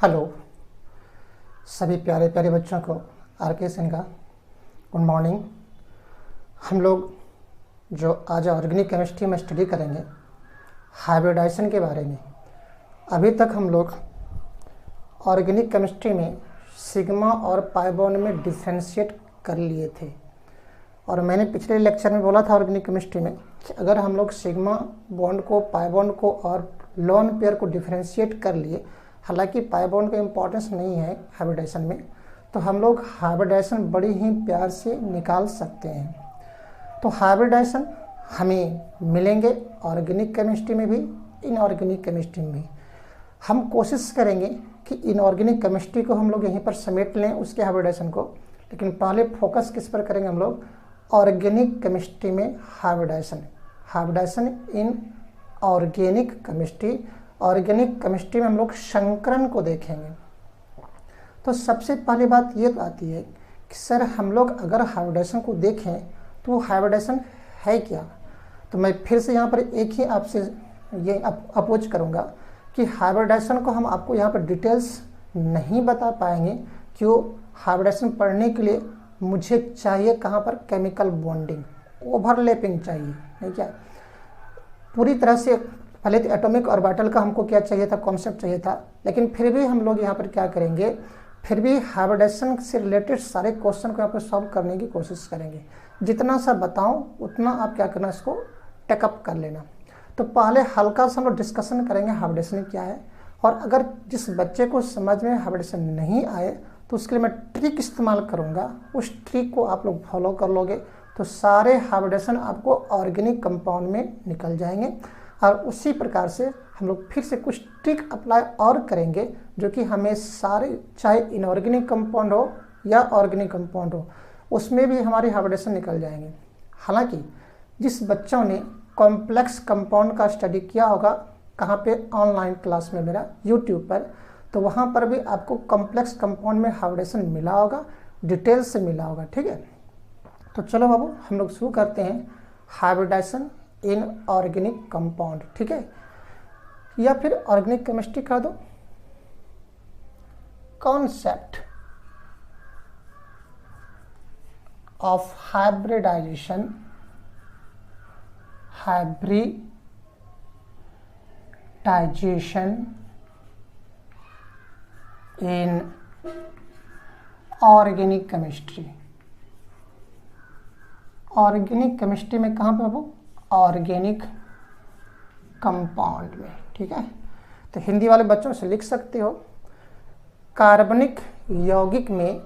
Hello सभी प्यारे प्यारे बच्चों को आर.के. सिंह का गुड मॉर्निंग। हम लोग जो आज ऑर्गेनिक केमिस्ट्री में स्टडी करेंगे हाइब्रिडाइजेशन के बारे में। अभी तक हम लोग ऑर्गेनिक केमिस्ट्री में सिग्मा और पाई बॉन्ड में डिफरेंशिएट कर लिए थे और मैंने पिछले लेक्चर में बोला था ऑर्गेनिक केमिस्ट्री में कि अगर हम लोग सिग्मा बॉन्ड को, पाई बॉन्ड को और लोन पेयर को डिफरेंशिएट कर लिए, हालांकि पाई बॉन्ड का इम्पोर्टेंस नहीं है हाइब्रिडाइजेशन में, तो हम लोग हाइब्रिडाइजेशन बड़ी ही प्यार से निकाल सकते हैं। तो हाइब्रिडाइजेशन हमें मिलेंगे ऑर्गेनिक केमिस्ट्री में भी, इनऑर्गेनिक केमिस्ट्री में भी। हम कोशिश करेंगे कि इनऑर्गेनिक केमिस्ट्री को हम लोग यहीं पर समेट लें, उसके हाइब्रिडाइजेशन को, लेकिन पहले फोकस किस पर करेंगे हम लोग? ऑर्गेनिक केमिस्ट्री में hybridisation in organic chemistry. Organic chemistry में हम लोग संकरण को देखेंगे। तो सबसे पहली बात ये आती है कि सर हम लोग अगर हाइब्रिडाइजेशन को देखें तो हाइब्रिडाइजेशन है क्या? तो मैं फिर से यहाँ पर एक ही आपसे ये अपोज करूँगा कि हाइब्रिडाइजेशन को हम आपको यहाँ पर डिटेल्स नहीं बता पाएंगे, क्यों? हाइब्रिडाइजेशन पढ़ने के लिए मुझे चाहिए कहाँ पर? केमिकल बॉन्डिंग, ओवरलैपिंग चाहिए, नहीं क्या? पूरी तरह से पहले तो एटॉमिक ऑर्बिटल का हमको क्या चाहिए था? कॉन्सेप्ट चाहिए था, लेकिन फिर भी हम लोग यहाँ पर क्या करेंगे? फिर भी हाइब्रिडाइजेशन से रिलेटेड सारे क्वेश्चन को यहाँ पर सॉल्व करने की कोशिश करेंगे। जितना सा बताऊँ उतना आप क्या करना, इसको टेकअप कर लेना। तो पहले हल्का सा हम लोग डिस्कशन करेंगे हाइब्रिडाइजेशन क्या है, और अगर जिस बच्चे को समझ में हाइब्रिडाइजेशन नहीं आए तो उसके लिए मैं ट्रिक इस्तेमाल करूँगा। उस ट्रिक को आप लोग फॉलो कर लोगे तो सारे हाइब्रिडाइजेशन आपको ऑर्गेनिक कंपाउंड में निकल जाएंगे। और उसी प्रकार से हम लोग फिर से कुछ ट्रिक अप्लाई और करेंगे जो कि हमें सारे, चाहे इनऑर्गेनिक कंपाउंड हो या ऑर्गेनिक कंपाउंड हो, उसमें भी हमारे हाइब्रिडाइजेशन निकल जाएंगे। हालांकि जिस बच्चों ने कॉम्प्लेक्स कंपाउंड का स्टडी किया होगा, कहाँ पे? ऑनलाइन क्लास में मेरा यूट्यूब पर, तो वहाँ पर भी आपको कॉम्प्लेक्स कंपाउंड में हाइब्रिडाइजेशन मिला होगा, डिटेल से मिला होगा। ठीक है, तो चलो बाबू हम लोग शुरू करते हैं हाइब्रिडाइजेशन इन ऑर्गेनिक कंपाउंड। ठीक है, या फिर ऑर्गेनिक केमिस्ट्री कर दो। Concept of hybridisation in organic chemistry. Organic chemistry में कहाँ पे बाबू? ऑर्गेनिक कंपाउंड में। ठीक है, तो हिंदी वाले बच्चों से लिख सकते हो, कार्बनिक यौगिक में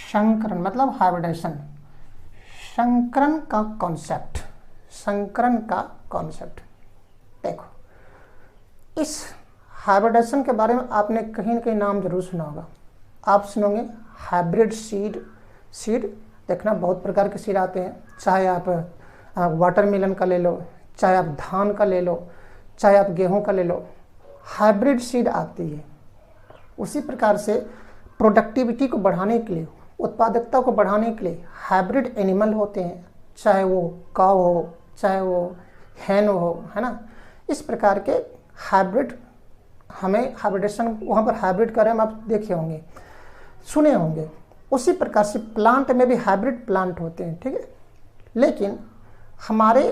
संकरण मतलब हाइब्रिडाइजेशन, संकरण का कॉन्सेप्ट। देखो, इस हाइब्रिडाइजेशन के बारे में आपने कहीं ना कहीं नाम जरूर सुना होगा। आप सुनोगे हाइब्रिड सीड देखना, बहुत प्रकार के सीड आते हैं, चाहे आप वाटरमेलन का ले लो, चाहे आप धान का ले लो, चाहे आप गेहूं का ले लो, हाइब्रिड सीड आती है। उसी प्रकार से प्रोडक्टिविटी को बढ़ाने के लिए, उत्पादकता को बढ़ाने के लिए हाइब्रिड एनिमल होते हैं, चाहे वो काऊ हो, चाहे वो हैन हो, है ना। इस प्रकार के हाइब्रिड, हमें हाइब्रिडेशन, वहाँ पर हाइब्रिड का नाम आप देखे होंगे, सुने होंगे। उसी प्रकार से प्लांट में भी हाइब्रिड प्लांट होते हैं। ठीक है, लेकिन हमारे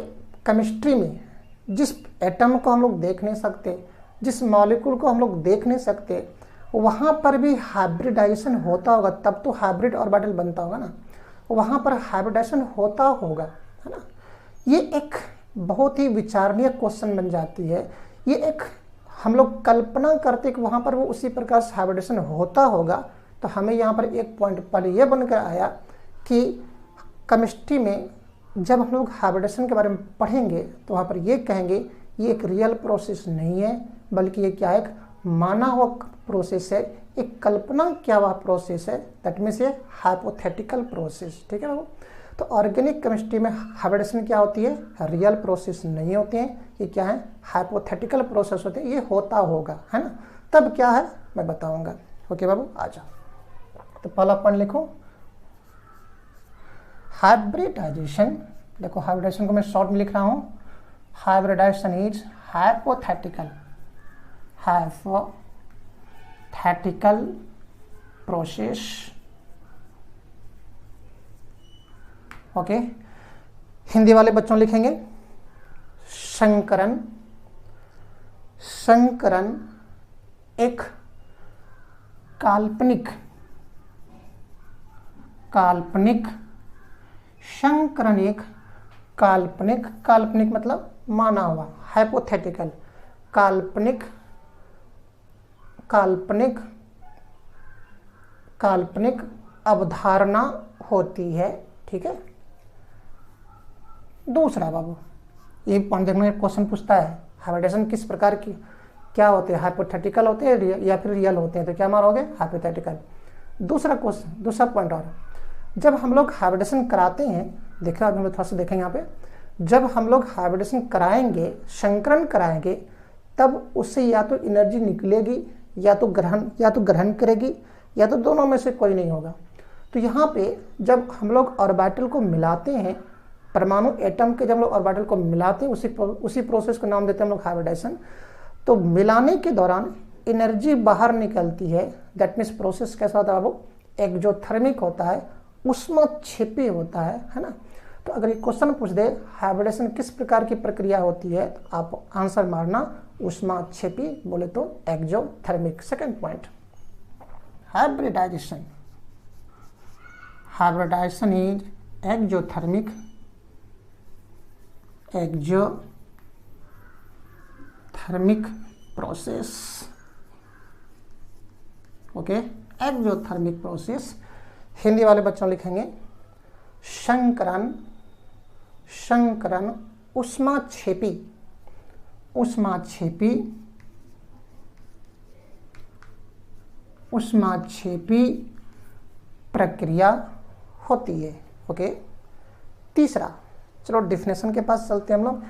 केमिस्ट्री में जिस एटम को हम लोग देख नहीं सकते, जिस मॉलिक्यूल को हम लोग देख नहीं सकते, वहाँ पर भी हाइब्रिडाइजेशन होता होगा, तब तो हाइब्रिड ऑर्बिटल बनता होगा ना, वहाँ पर हाइब्रिडाइजेशन होता होगा, है ना। ये एक बहुत ही विचारणीय क्वेश्चन बन जाती है। ये एक हम लोग कल्पना करते कि वहाँ पर वो उसी प्रकार से हाइब्रिडेशन होता होगा। तो हमें यहाँ पर एक पॉइंट पहले ये बनकर आया कि केमिस्ट्री में जब हम लोग हाइब्रिडेशन के बारे में पढ़ेंगे तो वहाँ पर ये कहेंगे ये एक रियल प्रोसेस नहीं है, बल्कि ये क्या है? एक माना हुआ प्रोसेस है, एक कल्पना किया हुआ प्रोसेस है। दैट मीन्स ये हाइपोथेटिकल प्रोसेस। ठीक है बाबू, तो ऑर्गेनिक केमिस्ट्री में हाइब्रिडेशन क्या होती है? रियल प्रोसेस नहीं होते हैं, ये क्या है? हाइपोथेटिकल प्रोसेस होते हैं। ये होता होगा, है ना, तब क्या है मैं बताऊंगा। ओके बाबू, आ जाओ। तो पहला पॉइंट लिखो, हाइब्रिडाइजेशन, देखो हाइब्रिडाइजेशन को मैं शॉर्ट में लिख रहा हूँ, hybridisation is hypothetical process, okay. Hindi वाले बच्चों लिखेंगे संकरण एक काल्पनिक संकरण एक काल्पनिक मतलब माना हुआ, हाइपोथेटिकल काल्पनिक अवधारणा होती है, ठीक है। दूसरा बाबू, ये पॉइंट देखना, एक क्वेश्चन पूछता है हाइब्रिडाइजेशन किस प्रकार की क्या होते हैं, हाइपोथेटिकल होते हैं या फिर रियल होते हैं, तो क्या मारोगे, हाइपोथेटिकल। दूसरा क्वेश्चन, दूसरा पॉइंट और, जब हम लोग हाइब्रिडेशन कराते हैं, देखो अभी हम लोग थोड़ा सा देखेंगे यहाँ पे, जब हम लोग हाइब्रिडेशन कराएंगे, संकरण कराएंगे, तब उससे या तो एनर्जी निकलेगी या तो ग्रहण करेगी, या तो दोनों में से कोई नहीं होगा। तो यहाँ पे जब हम लोग ऑर्बिटल को मिलाते हैं, परमाणु एटम के जब हम लोग ऑर्बिटल को मिलाते हैं, उसी प्रोसेस को नाम देते हैं हम लोग हाइब्रिडाइजेशन। तो मिलाने के दौरान एनर्जी बाहर निकलती है, दैट मीन्स प्रोसेस कैसा होता है बाबू, एक्सोथर्मिक होता है, ऊष्माक्षेपी होता है ना। तो अगर ये क्वेश्चन पूछ दे हाइब्रिडेशन किस प्रकार की प्रक्रिया होती है, तो आप आंसर मारना ऊष्माक्षेपी, बोले तो exothermic. Second point, hybridisation is exothermic process, okay, exothermic process. Hindi वाले बच्चों लिखेंगे संकरण ऊष्माक्षेपी प्रक्रिया होती है, ओके। तीसरा, चलो डिफिनेशन के पास चलते हैं हम लोग,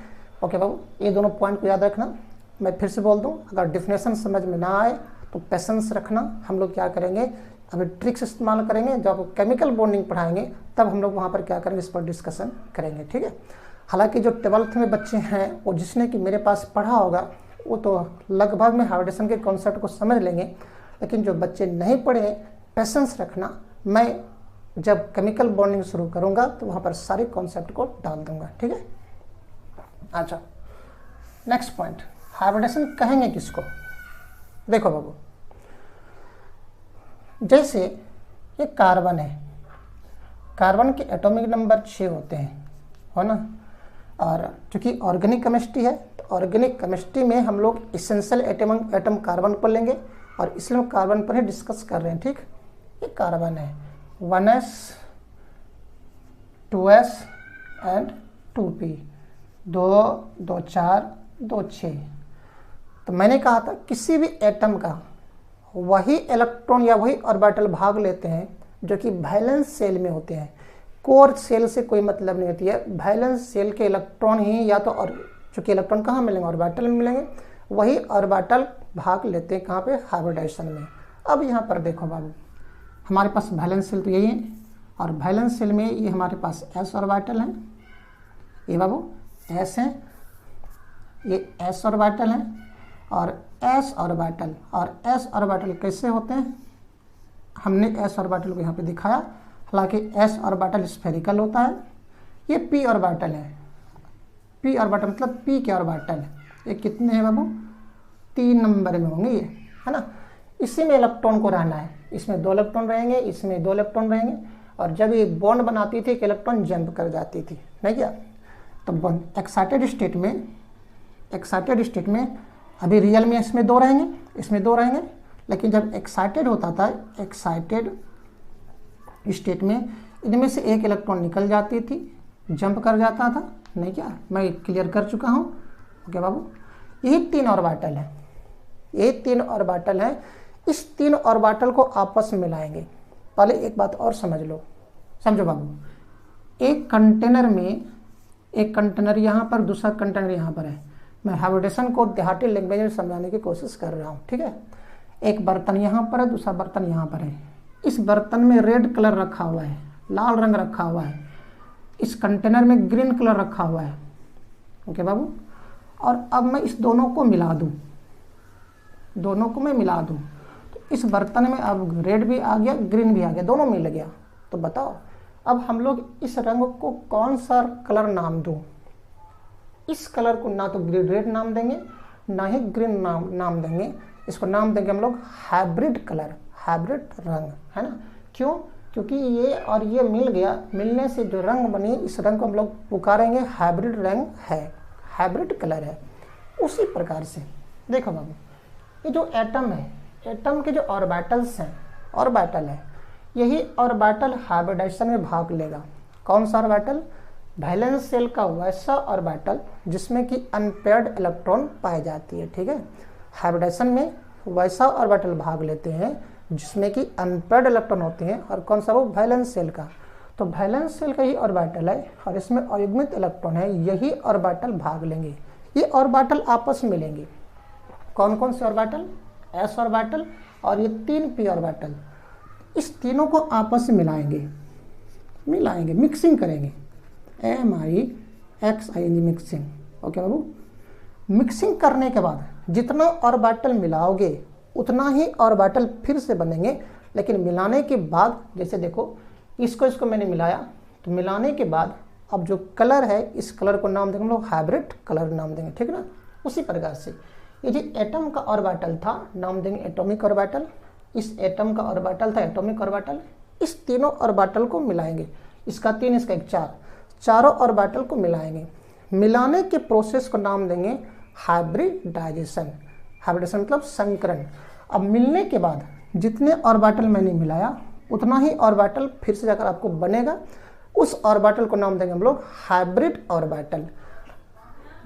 ओके बाबू। ये दोनों पॉइंट को याद रखना, मैं फिर से बोल दूं, अगर डिफिनेशन समझ में ना आए तो पेशेंस रखना। हम लोग क्या करेंगे, अभी ट्रिक्स इस्तेमाल करेंगे, जब आपको केमिकल बॉन्डिंग पढ़ाएंगे तब हम लोग वहाँ पर क्या करेंगे, इस पर डिस्कशन करेंगे, ठीक है। हालांकि जो 12th में बच्चे हैं, वो जिसने कि मेरे पास पढ़ा होगा, वो तो लगभग में हाइब्रिडेशन के कॉन्सेप्ट को समझ लेंगे, लेकिन जो बच्चे नहीं पढ़े, पेशेंस रखना। मैं जब केमिकल बॉन्डिंग शुरू करूँगा तो वहाँ पर सारे कॉन्सेप्ट को डाल दूंगा, ठीक है। अच्छा, नेक्स्ट पॉइंट, हाइब्रिडेशन कहेंगे किसको। देखो बाबू, जैसे ये कार्बन है, कार्बन के एटॉमिक नंबर 6 होते हैं, हो ना। और चूंकि ऑर्गेनिक केमिस्ट्री है, तो ऑर्गेनिक केमिस्ट्री में हम लोग इसेंशियल एटम कार्बन पर लेंगे, और इसलिए हम कार्बन पर ही डिस्कस कर रहे हैं, ठीक। ये कार्बन है, 1s 2s एंड 2p, 2 2 4 2 6। तो मैंने कहा था किसी भी एटम का वही इलेक्ट्रॉन या वही ऑर्बिटल भाग लेते हैं जो कि वैलेंस सेल में होते हैं। कोर सेल से कोई मतलब नहीं होती है, वैलेंस सेल के इलेक्ट्रॉन ही या तो, और चूंकि इलेक्ट्रॉन कहाँ मिलेंगे, ऑर्बिटल में मिलेंगे, वही ऑर्बिटल भाग लेते हैं कहाँ पे, हाइब्रिडाइजेशन में। अब यहाँ पर देखो बाबू, हमारे पास वैलेंस सेल तो यही है, और वैलेंस सेल में ये हमारे पास s ऑर्बिटल है, ये बाबू s है, ये s ऑर्बिटल है, और s ऑर्बिटल, और s ऑर्बिटल कैसे होते हैं, हमने s ऑर्बिटल को यहाँ पे दिखाया। हालांकि s ऑर्बिटल स्फेरिकल होता है, ये p ऑर्बिटल है, p ऑर्बिटल मतलब p के ऑर्बिटल, ये कितने हैं बाबू, 3 नंबर में होंगे ये, है ना। इसी में इलेक्ट्रॉन को रहना है, इसमें 2 इलेक्ट्रॉन रहेंगे, इसमें 2 इलेक्ट्रॉन रहेंगे, और जब ये बॉन्ड बनाती थी एक इलेक्ट्रॉन जंप कर जाती थी, नहीं क्या। तो एक्साइटेड स्टेट में अभी रियल में इसमें 2 रहेंगे, इसमें 2 रहेंगे, लेकिन जब एक्साइटेड होता था, एक्साइटेड स्टेट में इनमें से एक इलेक्ट्रॉन निकल जाती थी, जंप कर जाता था, नहीं क्या, मैं क्लियर कर चुका हूँ, ओके बाबू। यही 3 ऑर्बिटल है, ये 3 ऑर्बिटल है, इस 3 ऑर्बिटल को आपस में मिलाएंगे। पहले एक बात और समझ लो, समझो बाबू, एक कंटेनर में, एक कंटेनर यहाँ पर, दूसरा कंटेनर यहाँ पर है। मैं हाइब्रिडेशन को देहाती लैंग्वेज में समझाने की कोशिश कर रहा हूँ, ठीक है। एक बर्तन यहाँ पर है, दूसरा बर्तन यहाँ पर है। इस बर्तन में रेड कलर रखा हुआ है, लाल रंग रखा हुआ है, इस कंटेनर में ग्रीन कलर रखा हुआ है, ओके बाबू, और अब मैं इस दोनों को मिला दूं, दोनों को मैं मिला दूं, तो इस बर्तन में अब रेड भी आ गया, ग्रीन भी आ गया, दोनों मिल गया। तो बताओ अब हम लोग इस रंग को कौन सा कलर नाम दूं? इस कलर को ना तो रेड नाम देंगे, ना ही ग्रीन नाम देंगे, इसको नाम देंगे हम लोग हाइब्रिड कलर, हाइब्रिड रंग, है ना। क्यों? क्योंकि ये और ये मिल गया, मिलने से जो रंग बनी, इस रंग को हम लोग पुकारेंगे हाइब्रिड रंग है, हाइब्रिड कलर है। उसी प्रकार से देखो बाबू, ये जो एटम है, एटम के जो ऑर्बिटल्स हैं, ऑर्बिटल है, यही ऑर्बिटल हाइब्रिडाइजेशन में भाग लेगा। कौन सा ऑर्बिटल? वैलेंस शेल का वैसा ऑर्बिटल जिसमें कि अनपेयर्ड इलेक्ट्रॉन पाई जाती है, ठीक है। हाइब्रिडाइजेशन में वैसा ऑर्बिटल भाग लेते हैं जिसमें कि अनपेयर्ड इलेक्ट्रॉन होते हैं, और कौन सा? वो वैलेंस शेल का। तो वैलेंस शेल का ही ऑर्बिटल है और इसमें अयुग्मित इलेक्ट्रॉन है, यही ऑर्बिटल भाग लेंगे। ये ऑर्बिटल आपस में मिलेंगे। कौन कौन से ऑर्बिटल? एस ऑर्बिटल और ये 3 पी ऑर्बिटल। इस तीनों को आपस में मिलाएंगे, मिक्सिंग करेंगे, MIXING, मिक्सिंग, ओके बाबू। मिक्सिंग करने के बाद जितना ऑर्बिटल मिलाओगे उतना ही ऑर्बिटल फिर से बनेंगे, लेकिन मिलाने के बाद, जैसे देखो इसको मैंने मिलाया, तो मिलाने के बाद अब जो कलर है, इस कलर को नाम देंगे हम लोग हाइब्रिड कलर नाम देंगे, ठीक ना। उसी प्रकार से ये जो एटम का ऑर्बिटल था, नाम देंगे एटॉमिक ऑर्बिटल। इस एटम का ऑर्बिटल था एटॉमिक ऑर्बिटल। इस तीनों ऑर्बिटल को मिलाएंगे, इसका 3, इसका 1, 4, चारों ऑर्बिटल को मिलाएंगे। मिलाने के प्रोसेस को नाम देंगे हाइब्रिडाइजेशन। हाइब्रिडेशन मतलब संकरण। अब मिलने के बाद जितने ऑर्बिटल मैंने मिलाया उतना ही ऑर्बिटल फिर से जाकर आपको बनेगा, उस ऑर्बिटल को नाम देंगे हम लोग हाइब्रिड ऑर्बिटल।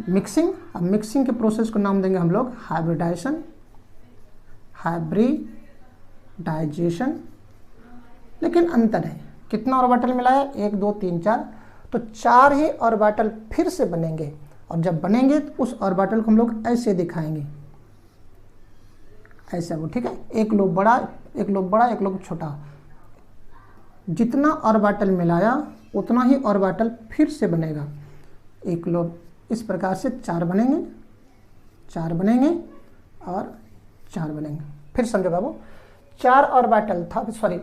मिक्सिंग, अब मिक्सिंग के प्रोसेस को नाम देंगे हम लोग हाइब्रिडाइजेशन, हाइब्रिडाइजेशन। लेकिन अंतर है, कितना ऑर्बिटल मिलाया? 1 2 3 4, तो 4 ही ऑर्बिटल फिर से बनेंगे, और जब बनेंगे तो उस ऑर्बिटल को हम लोग ऐसे दिखाएंगे, ऐसा वो, ठीक है। एक लोब बड़ा, एक लोब बड़ा, एक लोब छोटा। जितना ऑर्बिटल मिलाया उतना ही ऑर्बिटल फिर से बनेगा, एक लोब। इस प्रकार से 4 बनेंगे, 4 बनेंगे और 4 बनेंगे। फिर समझो बाबू, 4 ऑर्बिटल था, सॉरी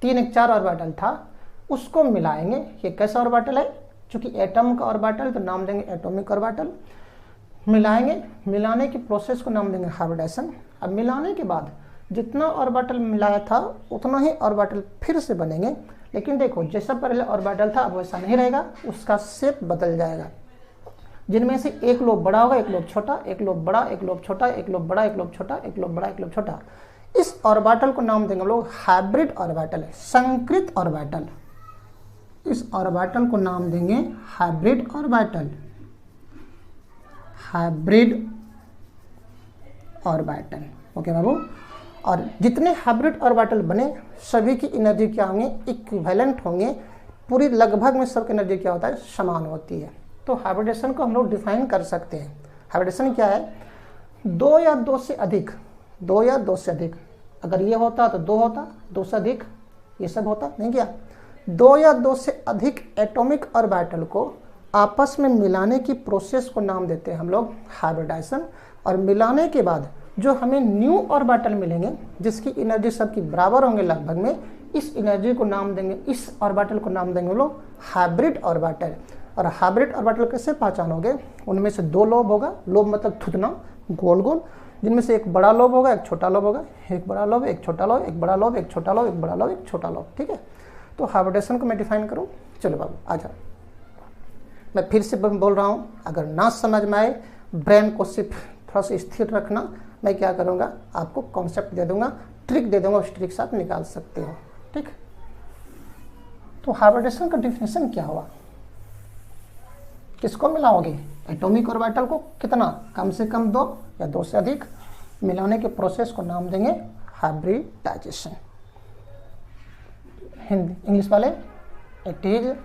3 1 4 ऑर्बिटल था, उसको मिलाएंगे। ये कैसा ऑर्बिटल है? चूंकि एटम का ऑर्बिटल तो नाम देंगे एटॉमिक ऑर्बिटल। मिलाएंगे, मिलाने के प्रोसेस को नाम देंगे हाइब्रिडाइजेशन। अब मिलाने के बाद जितना ऑर्बिटल मिलाया था उतना ही ऑर्बिटल फिर से बनेंगे, लेकिन देखो जैसा पहले ऑर्बिटल था अब वैसा नहीं रहेगा, उसका शेप बदल जाएगा। जिनमें से एक लोब बड़ा होगा, एक लोब छोटा, एक लोब बड़ा, एक लोब छोटा, एक लोब बड़ा, एक लोब छोटा, एक लोब बड़ा, एक लोब छोटा। इस ऑर्बिटल को नाम देंगे हम लोग हाइब्रिड ऑर्बिटल, संकृत ऑर्बिटल। इस ऑर्बिटल को नाम देंगे hybrid orbital, hybrid orbital, okay बाबू। और जितने हाइब्रिड ऑर्बिटल बने सभी की एनर्जी क्या होंगे? इक्विवेलेंट होंगे। पूरी लगभग में सबकी एनर्जी क्या होता है? समान होती है। तो हाइब्रिडेशन को हम लोग डिफाइन कर सकते हैं। हाइब्रिडेशन क्या है? 2 या 2 से अधिक, 2 या 2 से अधिक। अगर ये होता तो 2 होता, 2 से अधिक ये सब होता नहीं क्या? 2 या 2 से अधिक एटॉमिक ऑर्बिटल को आपस में मिलाने की प्रोसेस को नाम देते हैं हम लोग हाइब्रिडाइजेशन। और मिलाने के बाद जो हमें न्यू ऑर्बिटल मिलेंगे जिसकी एनर्जी सबकी बराबर होंगे लगभग में, इस एनर्जी को नाम देंगे, इस ऑर्बिटल को नाम देंगे हम लोग हाइब्रिड ऑर्बिटल। और हाइब्रिड ऑर्बिटल कैसे पहचानोगे? उनमें से 2 लोब होगा, लोब मतलब थुतना, गोल गोल, जिनमें से एक बड़ा लोब होगा, एक छोटा लोब होगा, एक बड़ा लोब, एक छोटा लोब, एक बड़ा लोब, एक छोटा लोब, एक बड़ा लोब, एक छोटा लोब, ठीक है। तो हाइब्रिडेशन को मैं डिफाइन करूँ, चलो बाबू आ जाओ। मैं फिर से बोल रहा हूँ, अगर ना समझ में आए ब्रेन को सिर्फ थोड़ा सा स्थिर रखना, मैं क्या करूँगा आपको कॉन्सेप्ट दे दूंगा, ट्रिक दे दूंगा, उस ट्रिक से आप निकाल सकते हो, ठीक। तो हाइब्रिडेशन का डिफिनेशन क्या हुआ? किसको मिलाओगे? एटॉमिक ऑर्बिटल को कितना? कम से कम 2 या 2 से अधिक। मिलाने के प्रोसेस को नाम देंगे हाइब्रिडाइजेशन। हिंदी इंग्लिश वाले, it is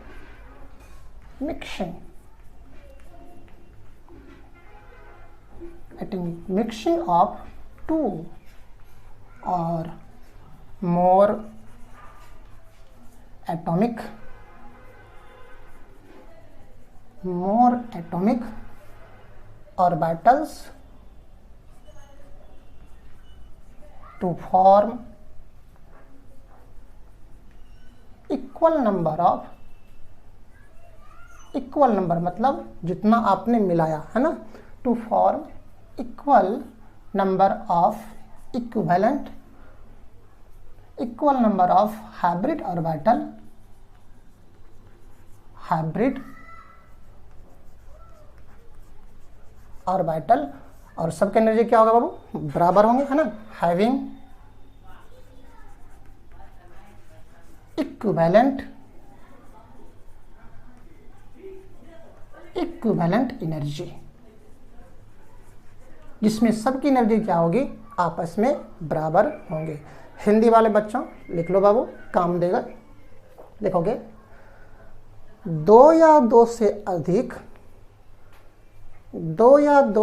mixing, it is mixing of 2 or more atomic more atomic orbitals to form equal number मतलब जितना आपने मिलाया है ना, to form equal number of equivalent hybrid orbital और सबके एनर्जी क्या होगा बाबू, बराबर होंगे है ना, हैविंग इक्विवेलेंट एनर्जी, जिसमें सबकी एनर्जी क्या होगी, आपस में बराबर होंगे। हिंदी वाले बच्चों लिख लो बाबू, काम देगा। लिखोगे दो या दो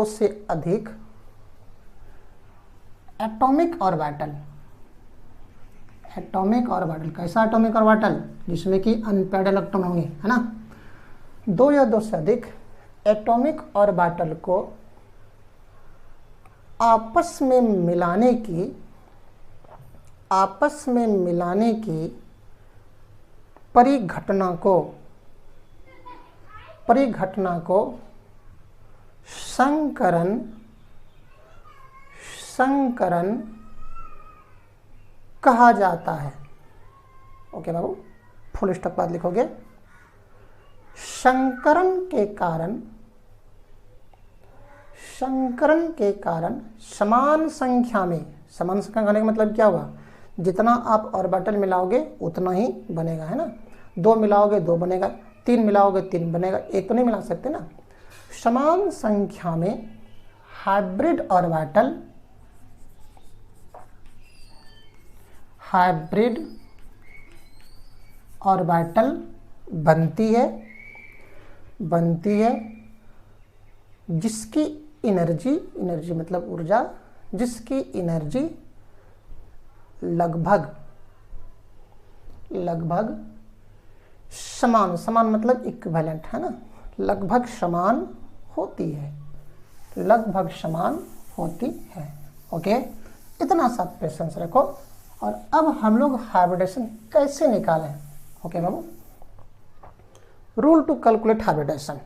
से अधिक एटॉमिक ऑर्बिटल। कैसा एटॉमिक ऑर्बिटल, जिसमें कि अनपेयर्ड इलेक्ट्रॉन होंगे है ना। दो या दो से अधिक एटॉमिक ऑर्बिटल को आपस में मिलाने की परिघटना को संकरण कहा जाता है। ओके बाबू, फुल स्टॉप बाद लिखोगे। संकरण के कारण समान संख्या का मतलब क्या हुआ, जितना आप ऑर्बिटल मिलाओगे उतना ही बनेगा है ना। 2 मिलाओगे 2 बनेगा, 3 मिलाओगे 3 बनेगा, एक तो नहीं मिला सकते ना। समान संख्या में हाइब्रिड ऑर्बिटल बनती है जिसकी एनर्जी मतलब ऊर्जा, जिसकी एनर्जी लगभग समान मतलब इक्विवेलेंट है ना, लगभग समान होती है। ओके, इतना सा पेशेंस रखो। और अब हम लोग हाइब्रिडेशन कैसे निकालें। ओके बाबू, rule to calculate hybridisation.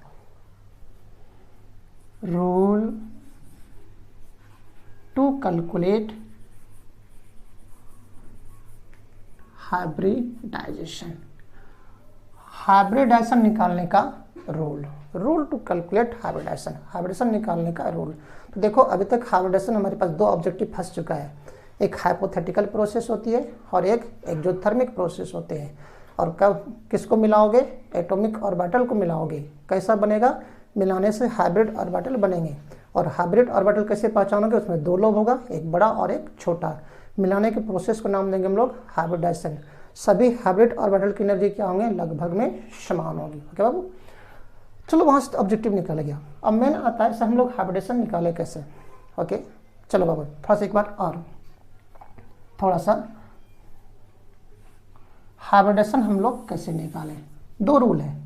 Hybridisation निकालने का रूल टू कैलकुलेट हाइब्रिडेशन निकालने का रूल। तो देखो, अभी तक हाइब्रिडेशन हमारे पास 2 ऑब्जेक्टिव फंस चुका है। एक हाइपोथेटिकल प्रोसेस होती है और एक एक्सोथर्मिक प्रोसेस होते हैं। और कब किसको मिलाओगे, एटॉमिक ऑर्बिटल को मिलाओगे। कैसा बनेगा, मिलाने से हाइब्रिड ऑर्बिटल बनेंगे। और हाइब्रिड ऑर्बिटल कैसे पहचानोगे, उसमें 2 लोब होगा, एक बड़ा और एक छोटा। मिलाने के प्रोसेस को नाम देंगे हम लोग हाइब्रिडाइजेशन। सभी हाइब्रिड ऑर्बिटल की एनर्जी क्या होंगे, लगभग में समान होगी। ओके बाबू, चलो वहाँ से ऑब्जेक्टिव निकाला गया। अब मेन आता है हम लोग हाइब्रिडेशन निकाले कैसे। ओके चलो बाबू, थोड़ा सा एक बार और थोड़ा सा हाइब्रिडेशन हम लोग कैसे निकालें। 2 रूल है,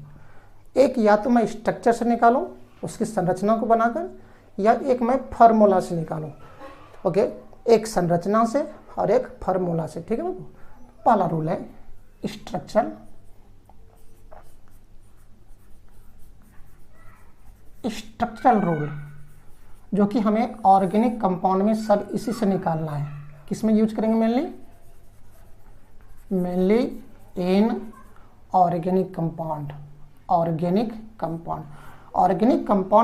एक या तो मैं स्ट्रक्चर से निकालूं उसकी संरचना को बनाकर, या एक मैं फार्मूला से निकालूं। ओके, एक संरचना से और एक फार्मूला से। ठीक है बाबू, पहला रूल है स्ट्रक्चरल रूल, जो कि हमें ऑर्गेनिक कंपाउंड में सब इसी से निकालना है। किसमें यूज करेंगे, मेनली इन ऑर्गेनिक कंपाउंड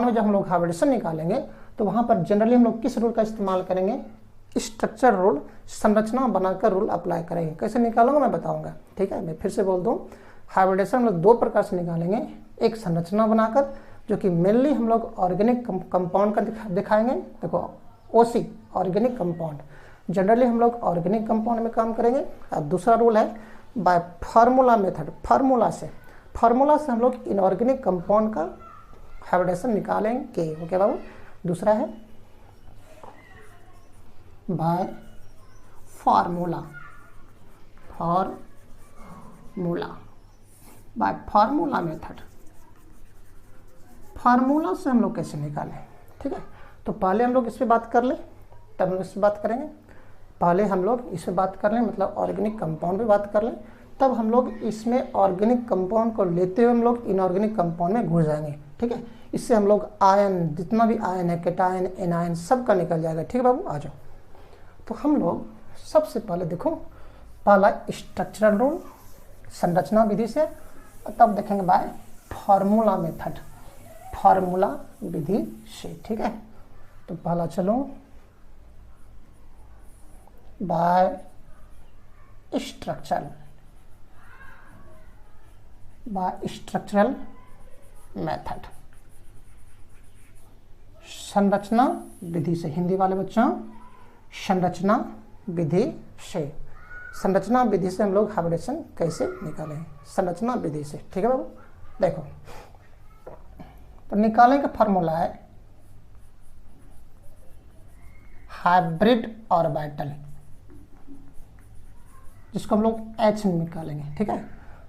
में जब हम लोग हाइब्रिडेशन निकालेंगे तो वहां पर जनरली हम लोग किस रूल का इस्तेमाल करेंगे, स्ट्रक्चर रूल, संरचना बनाकर रूल अप्लाई करेंगे। कैसे निकालूंगा मैं बताऊंगा। ठीक है, मैं फिर से बोल दूं, हाइब्रिडेशन हम लोग 2 प्रकार से निकालेंगे। एक संरचना बनाकर, जो कि मेनली हम लोग ऑर्गेनिक कंपाउंड का दिखाएंगे। देखो ओसी ऑर्गेनिक कंपाउंड, जनरली हम लोग ऑर्गेनिक कंपाउंड में काम करेंगे। अब दूसरा रूल है बाय फार्मूला मेथड, फार्मूला से हम लोग इनऑर्गेनिक कंपाउंड का हाइब्रिडेशन निकालेंगे। ओके बाबू, दूसरा है बाय फार्मूला मेथड। फार्मूला से हम लोग कैसे निकालें, ठीक है। तो पहले हम लोग इस पर बात कर लें, तब हम लोग इस पर बात करेंगे। पहले हम लोग इस पर बात कर लें, मतलब ऑर्गेनिक कंपाउंड पे बात कर लें, तब हम लोग इसमें ऑर्गेनिक कंपाउंड को लेते हुए हम लोग इनऑर्गेनिक कंपाउंड में घुस जाएंगे, ठीक है। इससे हम लोग आयन, जितना भी आयन है, केटायन, एनायन, सब का निकल जाएगा, ठीक है बाबू। आ जाओ। तो हम लोग सबसे पहले देखो, पहला स्ट्रक्चरल रूल, संरचना विधि से, तब देखेंगे बाय फार्मूला मेथड, फार्मूला विधि से, ठीक है। तो पहला चलो बाय स्ट्रक्चरल मेथड, संरचना विधि से। हिंदी वाले बच्चों, संरचना विधि से, संरचना विधि से हम लोग हाइब्रिडेशन कैसे निकालें, संरचना विधि से, ठीक है बाबू। देखो, तो निकालने का फॉर्मूला है हाइब्रिड ऑर्बिटल, जिसको हम लोग H में निकालेंगे, ठीक है,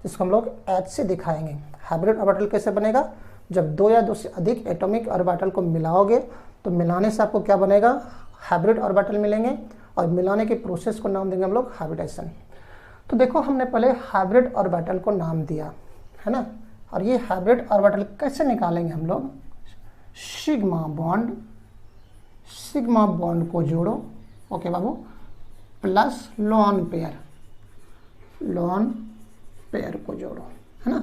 जिसको हम लोग H से दिखाएंगे। हाइब्रिड ऑर्बिटल कैसे बनेगा, जब दो या दो से अधिक एटॉमिक ऑर्बिटल को मिलाओगे तो मिलाने से आपको क्या बनेगा, हाइब्रिड ऑर्बिटल मिलेंगे, और मिलाने के प्रोसेस को नाम देंगे हम लोग हाइब्रिडेशन। तो देखो, हमने पहले हाइब्रिड ऑर्बिटल को नाम दिया है ना, और ये हाइब्रिड ऑर्बिटल कैसे निकालेंगे हम लोग, सिग्मा बॉन्ड को जोड़ो, ओके बाबू, प्लस लोन पेयर को जोड़ो, है ना।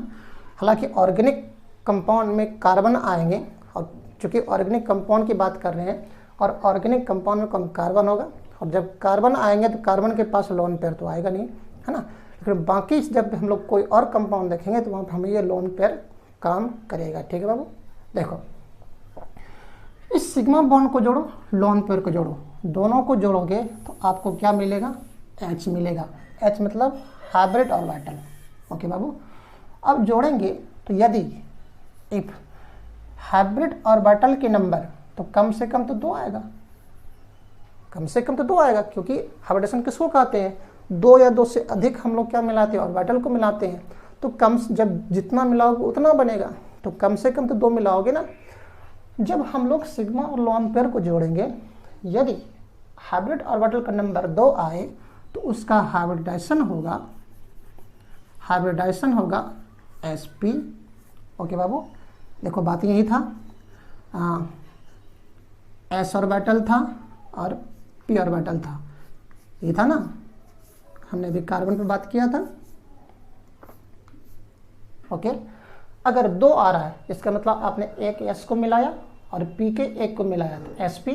हालांकि ऑर्गेनिक कंपाउंड में कार्बन आएंगे, और चूंकि ऑर्गेनिक कंपाउंड की बात कर रहे हैं, और ऑर्गेनिक कंपाउंड में कम कार्बन होगा, और जब कार्बन आएंगे तो कार्बन के पास लोन पेयर तो आएगा नहीं, है ना। लेकिन बाकी जब हम लोग कोई और कंपाउंड देखेंगे तो वहाँ पर हमें ये लोन पेयर काम करेगा, ठीक है बाबू। देखो, इस सिग्मा बॉन्ड को जोड़ो, लोन पेयर को जोड़ो, दोनों को जोड़ोगे तो आपको क्या मिलेगा, H मिलेगा। H मतलब हाइब्रिड ऑर्बिटल, ओके बाबू। अब जोड़ेंगे तो यदि इफ हाइब्रिड ऑर्बिटल के नंबर, तो कम से कम तो 2 आएगा, कम से कम तो 2 आएगा, क्योंकि हाइब्रिडेशन किसको कहते हैं, 2 या 2 से अधिक हम लोग क्या मिलाते हैं, ऑर्बिटल को मिलाते हैं। तो जब जितना मिलाओगे उतना बनेगा, तो कम से कम तो 2 मिलाओगे ना। जब हम लोग सिग्मा और लोन पेयर को जोड़ेंगे, यदि हाइब्रिड ऑर्बिटल का नंबर 2 आए तो उसका हाइब्रिडाइजेशन होगा sp, ओके बाबू। देखो, बात यही था, s ऑर्बिटल था और p ऑर्बिटल था, ये था ना, हमने अभी कार्बन पर बात किया था, ओके। अगर 2 आ रहा है, इसका मतलब आपने एक s को मिलाया और p के एक को मिलाया, तो sp,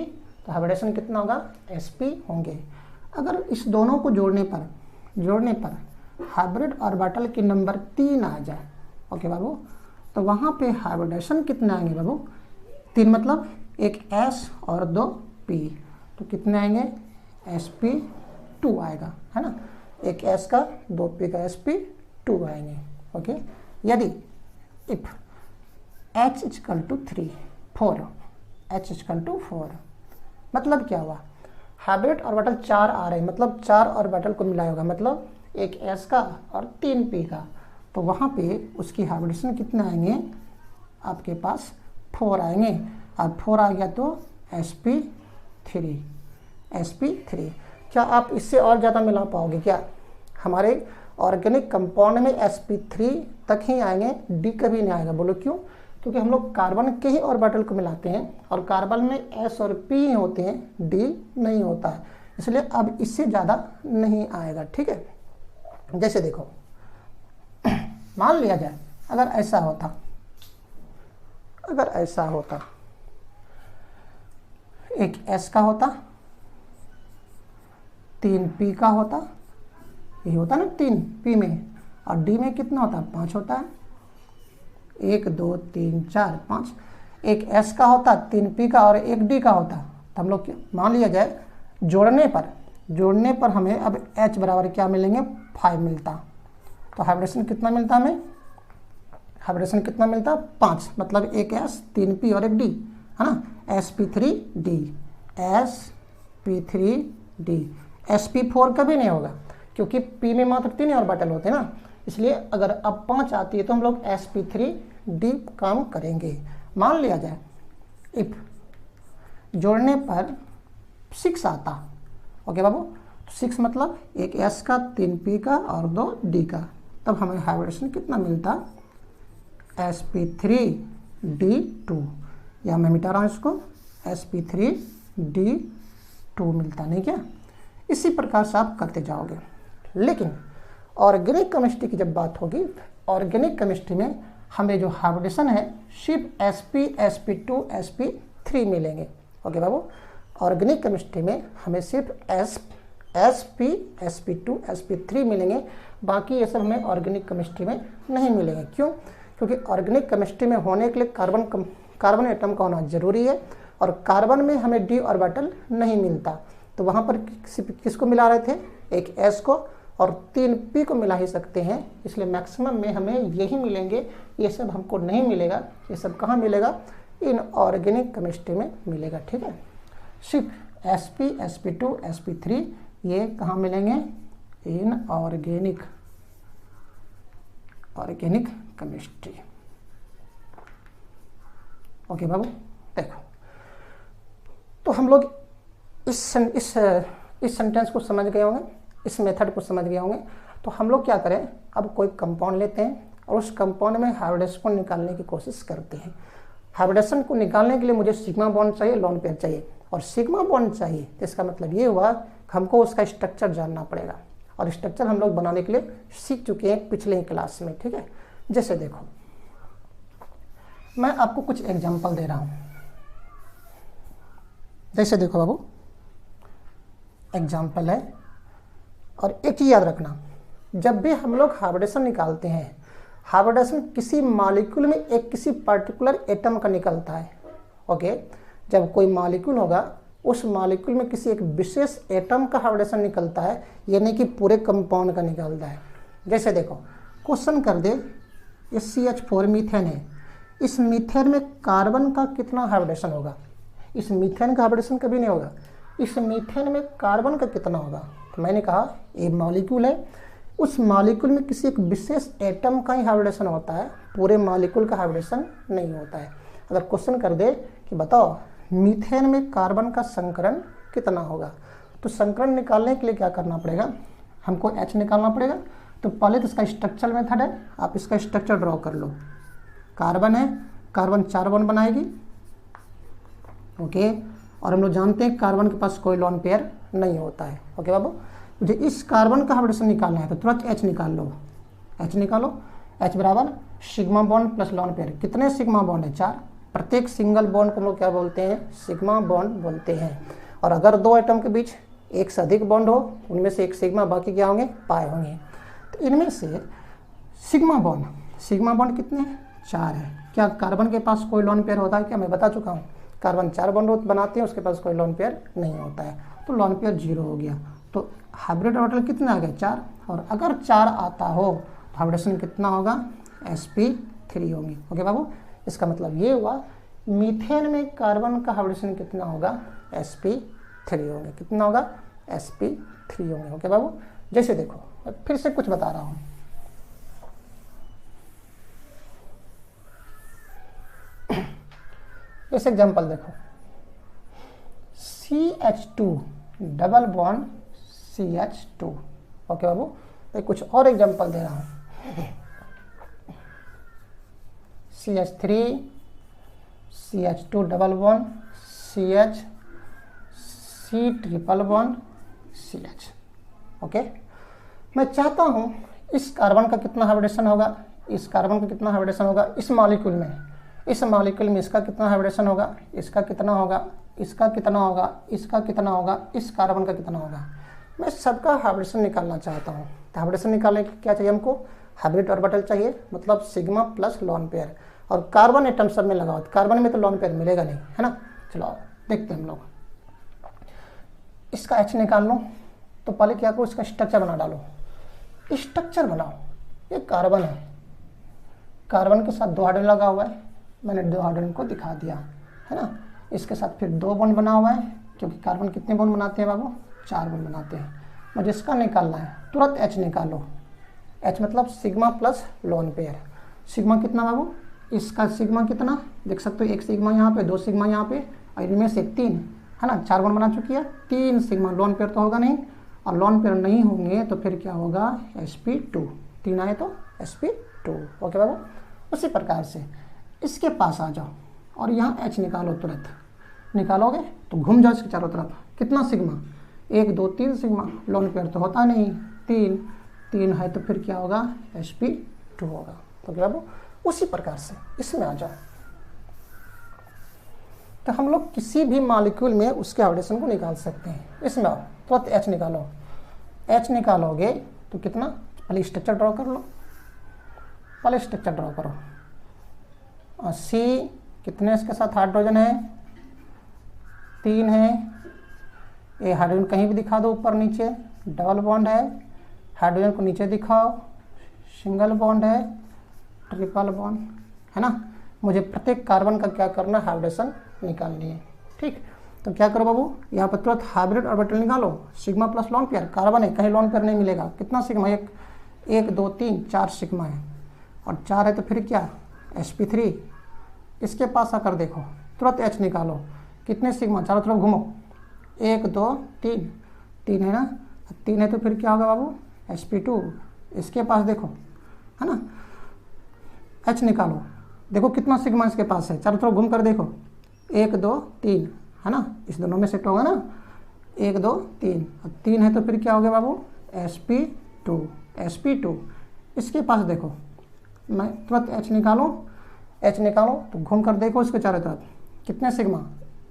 तो हाइब्रिडेशन कितना होगा, sp होंगे। अगर इस दोनों को जोड़ने पर हाइब्रिड ऑर्बिटल के नंबर 3 आ जाए, ओके बाबू, तो वहाँ पे हाइब्रिडेशन कितने आएंगे बाबू, 3 मतलब एक S और 2 P, तो कितने आएंगे, sp2 आएगा, है ना। एक S का 2 P का sp2 आएंगे, ओके। यदि इफ H = 3 4, H = 4, मतलब क्या हुआ, हाइब्रिड ऑर्बिटल 4 आ रहे हैं, मतलब 4 ऑर्बिटल को मिलाया होगा, मतलब एक S का और 3 P का, तो वहाँ पे उसकी हाइब्रिडेशन कितने आएंगे, आपके पास 4 आएंगे, और 4 आ गया तो sp3। क्या आप इससे और ज़्यादा मिला पाओगे क्या, हमारे ऑर्गेनिक कंपाउंड में sp3 तक ही आएंगे, D कभी नहीं आएगा। बोलो क्यों, क्योंकि हम लोग कार्बन के ही ऑर्बिटल को मिलाते हैं, और कार्बन में S और P ही होते हैं, D नहीं होता है, इसलिए अब इससे ज़्यादा नहीं आएगा, ठीक है। जैसे देखो, मान लिया जाए अगर ऐसा होता, एक S का होता, 3 P का होता, ये होता ना 3 P में, और D में कितना होता है, 5 होता है, 1 2 3 4 5, एक S का होता, 3 P का और एक D का होता, तो हम लोग मान लिया जाए जोड़ने पर हमें अब H बराबर क्या मिलेंगे, 5 मिलता, तो हाइब्रिडेशन कितना मिलता हमें, हाइब्रिडेशन कितना मिलता, 5, मतलब एक S 3 P और एक D, है ना, sp3d, sp4 कभी नहीं होगा, क्योंकि P में मात्र 3 ऑर्बिटल होते हैं ना, इसलिए अगर अब 5 आती है तो हम लोग sp3d काम करेंगे। मान लिया जाए इफ जोड़ने पर 6 आता, ओके बाबू, तो 6 मतलब एक S का, 3 P का और 2 D का, तब हमें हाइब्रिडेशन कितना मिलता, sp3d2, या मैं मिटा रहा हूँ इसको, sp3d2 मिलता, नहीं क्या। इसी प्रकार से आप करते जाओगे। लेकिन ऑर्गेनिक केमिस्ट्री की जब बात होगी, ऑर्गेनिक केमिस्ट्री में हमें जो हाइब्रिडेशन है सिर्फ sp, sp2, sp3 मिलेंगे, ओके बाबू। ऑर्गेनिक केमिस्ट्री में हमें सिर्फ sp, sp2, sp3 मिलेंगे, बाकी ये सब हमें ऑर्गेनिक केमिस्ट्री में नहीं मिलेंगे। क्यों? क्योंकि ऑर्गेनिक केमिस्ट्री में होने के लिए कार्बन एटम का होना जरूरी है, और कार्बन में हमें d ऑर्बिटल नहीं मिलता, तो वहाँ पर किसको मिला रहे थे, एक S को और 3 P को मिला ही सकते हैं, इसलिए मैक्सिमम में हमें यही मिलेंगे, ये सब हमको नहीं मिलेगा। ये सब कहाँ मिलेगा, इन ऑर्गेनिक केमिस्ट्री में मिलेगा, ठीक है। सिर्फ sp, sp2, sp3 ये कहाँ मिलेंगे, इन ऑर्गेनिक केमिस्ट्री, ओके बाबू। देखो, तो हम लोग इस सेंटेंस को समझ गए होंगे, इस मेथड को समझ गए होंगे। तो हम लोग क्या करें, अब कोई कंपाउंड लेते हैं और उस कंपाउंड में हाइब्रिडेशन को निकालने की कोशिश करते हैं। हाइब्रिडेशन को निकालने के लिए मुझे सिग्मा बॉन्ड चाहिए, लोन पेयर चाहिए, और सिग्मा बॉन्ड चाहिए तो इसका मतलब ये हुआ हमको उसका स्ट्रक्चर जानना पड़ेगा, और स्ट्रक्चर हम लोग बनाने के लिए सीख चुके हैं पिछले ही क्लास में, ठीक है। जैसे देखो, मैं आपको कुछ एग्जांपल दे रहा हूँ। जैसे देखो बाबू, एग्जांपल है, और एक चीज़ याद रखना, जब भी हम लोग हाइब्रिडेशन निकालते हैं, हाइब्रिडेशन किसी मॉलिक्यूल में एक किसी पर्टिकुलर एटम का निकलता है, ओके। जब कोई मॉलिक्यूल होगा, उस मॉलिक्यूल में किसी एक विशेष एटम का हाइब्रिडेशन निकलता है, ये नहीं कि पूरे कंपाउंड का निकलता है। जैसे देखो, क्वेश्चन कर दे, ये CH4 मीथेन है, इस मीथेन में कार्बन का कितना हाइब्रिडेशन होगा, इस मीथेन का हाइब्रिडेशन कभी नहीं होगा, इस मीथेन में कार्बन का कितना होगा। तो मैंने कहा ये मॉलिक्यूल है, उस मॉलिक्यूल में किसी एक विशेष एटम का ही हाइब्रिडेशन होता है, पूरे मॉलिक्यूल का हाइब्रिडेशन नहीं होता है। अगर क्वेश्चन कर दे कि बताओ मीथेन में कार्बन का संकरण कितना होगा, तो संकरण निकालने के लिए क्या करना पड़ेगा, हमको H निकालना पड़ेगा। तो पहले तो इसका स्ट्रक्चर मेथड है, आप इसका स्ट्रक्चर ड्रॉ कर लो। कार्बन है, कार्बन 4 बॉन्ड बनाएगी, ओके, और हम लोग जानते हैं कार्बन के पास कोई लोन पेयर नहीं होता है, ओके बाबू। मुझे इस कार्बन का हाइब्रिडेशन निकालना है तो तुरंत H निकाल लो, H निकालो, H बराबर sigma bond plus lone pair. कितने सिग्मा बॉन्ड है, 4, प्रत्येक सिंगल बॉन्ड को हम लोग क्या बोलते हैं, सिग्मा बॉन्ड बोलते हैं। और अगर 2 एटम के बीच एक से अधिक बॉन्ड हो, उनमें से एक सिग्मा, बाकी क्या होंगे, पाई होंगे। तो इनमें से सिग्मा बॉन्ड कितने हैं, 4 है। क्या कार्बन के पास कोई लोन पेयर होता है, क्या मैं बता चुका हूँ, कार्बन 4 बॉन्ड बनाते हैं, उसके पास कोई लोन पेयर नहीं होता है, तो लोन पेयर 0 हो गया। तो हाइब्रिड ऑर्बिटल कितने आ गए, 4, और अगर 4 आता हो तो हाइब्रिडेशन कितना होगा, sp3 होंगे, ओके बाबू। इसका मतलब ये हुआ मीथेन में कार्बन का हाइब्रिडेशन कितना होगा, sp3 होंगे, कितना होगा, sp3 होंगे, ओके बाबू। जैसे देखो, मैं फिर से कुछ बता रहा हूँ, जैसे एग्जांपल देखो, CH2 double bond CH2, okay बाबू। मैं कुछ और एग्जांपल दे रहा हूँ, CH3 CH2 double bond CH, C triple bond CH, okay. मैं चाहता हूँ इस कार्बन का कितना हाइब्रिडेशन होगा, इस कार्बन का कितना हाइब्रिडेशन होगा इस मॉलिक्यूल में, इस मॉलिक्यूल में इसका कितना हाइब्रिडेशन होगा, इसका कितना होगा, इसका कितना होगा, इसका कितना होगा, इस कार्बन का कितना होगा। मैं सबका हाइब्रिडेशन निकालना चाहता हूँ। तो हाइब्रिडेशन निकालने के लिए क्या चाहिए हमको, हाइब्रिड ऑर्बिटल चाहिए, मतलब सिग्मा प्लस लोन पेयर, और कार्बन एटम सब में लगाओ, कार्बन में तो लोन पेयर मिलेगा नहीं, है ना। चलो देखते हैं हम लोग, इसका H निकाल लो। तो पहले क्या करो, इसका स्ट्रक्चर बना डालो, स्ट्रक्चर बनाओ। ये कार्बन है, कार्बन के साथ 2 हाइड्रोजन लगा हुआ है, मैंने 2 हाइड्रोजन को दिखा दिया, है ना। इसके साथ फिर 2 बॉन्ड बना हुआ है, क्योंकि कार्बन कितने बॉन्ड बनाते हैं बाबू, 4 बॉन्ड बनाते हैं। मुझे इसका निकालना है, तुरंत H निकालो। H मतलब sigma plus lone pair. Sigma कितना बाबू, इसका सिग्मा कितना देख सकते हो, एक सिग्मा यहाँ पे, दो सिग्मा यहाँ पे, और इनमें से तीन है ना, 4 बॉन्ड बना चुकी है, 3 सिग्मा। लोन पेयर तो होगा नहीं, और लोन पेयर नहीं होंगे तो फिर क्या होगा, sp2, 3 आए तो sp2। ओके बाबू। उसी प्रकार से इसके पास आ जाओ और यहाँ H निकालो, तुरंत निकालोगे तो घूम जाओ इसके चारों तरफ, कितना सिग्मा, 1 2 3 सिग्मा। लोन पेयर तो होता नहीं, 3 है तो फिर क्या होगा, sp2 होगा। तो क्या बाबू, उसी प्रकार से इसमें आ जाओ। तो हम लोग किसी भी मॉलिक्यूल में उसके हाइड्रोजन को निकाल सकते हैं। इसमें आओ, तुरंत H निकालो। H निकालोगे तो कितना, पहले स्ट्रक्चर ड्रॉ कर लो, पहले स्ट्रक्चर ड्रॉ करो। और C कितने इसके साथ हाइड्रोजन है, 3 है। ये हाइड्रोजन कहीं भी दिखा दो, ऊपर नीचे, डबल बॉन्ड है। हाइड्रोजन को नीचे दिखाओ, सिंगल बॉन्ड है, ट्रिपल बॉन्ड है ना। मुझे प्रत्येक कार्बन का क्या करना, हाइब्रिडेशन निकालनी है। ठीक, तो क्या करो बाबू, यहाँ पर तुरंत हाइब्रिड ऑर्बिटल निकालो। Sigma plus lone pair, carbon है, कहीं लोन पेयर नहीं मिलेगा। कितना सिग्मा, 1 2 3 4 सिग्मा है, और 4 है तो फिर क्या, sp3। इसके पास आकर देखो, तुरंत H निकालो, कितने सिग्मा, चारों तरफ घूमो, 1 2 3 है ना, 3 है तो फिर क्या होगा बाबू, sp2। इसके पास देखो है ना, H निकालो, देखो कितना सिग्मा इसके पास है, चारों तरफ घूम कर देखो, 1 2 3 है ना, इस दोनों में सेट होगा ना, 1 2 3, 3 है तो फिर क्या हो गया बाबू, sp2। इसके पास देखो, मैं तुरंत H निकालो तो घूम कर देखो इसके चारों तरफ, कितने सिग्मा,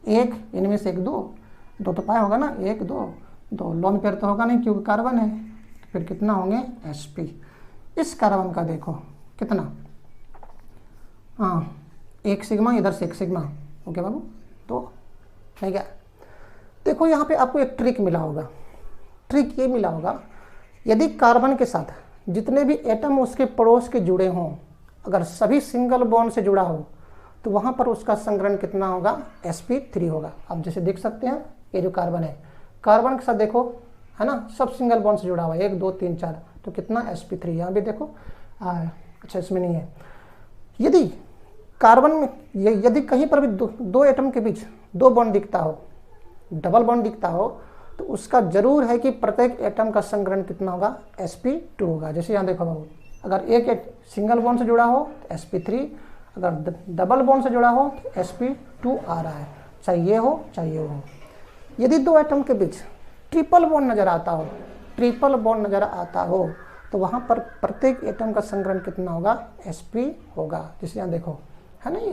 1, इनमें से 1 2 तो पाया होगा ना, 1 2 लोन पेयर तो होगा नहीं क्योंकि कार्बन है, तो फिर कितना होंगे, sp। इस कार्बन का देखो कितना, हाँ 1 सिग्मा, इधर से 1 सिग्मा। ओके बाबू, तो नहीं क्या, देखो यहाँ पे आपको एक ट्रिक मिला होगा। ट्रिक ये मिला होगा, यदि कार्बन के साथ जितने भी एटम उसके पड़ोस के जुड़े हों, अगर सभी सिंगल बॉन्ड से जुड़ा हो तो वहाँ पर उसका संग्रहण कितना होगा, sp3 होगा। आप जैसे देख सकते हैं, ये जो कार्बन है, कार्बन के साथ देखो है ना, सब सिंगल बॉन्ड से जुड़ा हुआ है, 1 2 3 4, तो कितना, sp3। यहाँ भी देखो, अच्छा इसमें नहीं है। यदि कार्बन में यदि कहीं पर भी दो एटम के बीच 2 बॉन्ड दिखता हो, डबल बॉन्ड दिखता हो, तो उसका जरूर है कि प्रत्येक एटम का संग्रहण कितना होगा, sp2 होगा। जैसे यहाँ देखो बाबू, अगर एक सिंगल बॉन्ड से जुड़ा हो तो sp3, अगर डबल बॉन्ड से जुड़ा हो तो sp2 आ रहा है, चाहे ये हो चाहे ये हो। यदि 2 एटम के बीच ट्रिपल बॉन्ड नजर आता हो तो वहाँ पर प्रत्येक एटम का संग्रहण कितना होगा, sp होगा। जैसे यहाँ देखो है ना, ये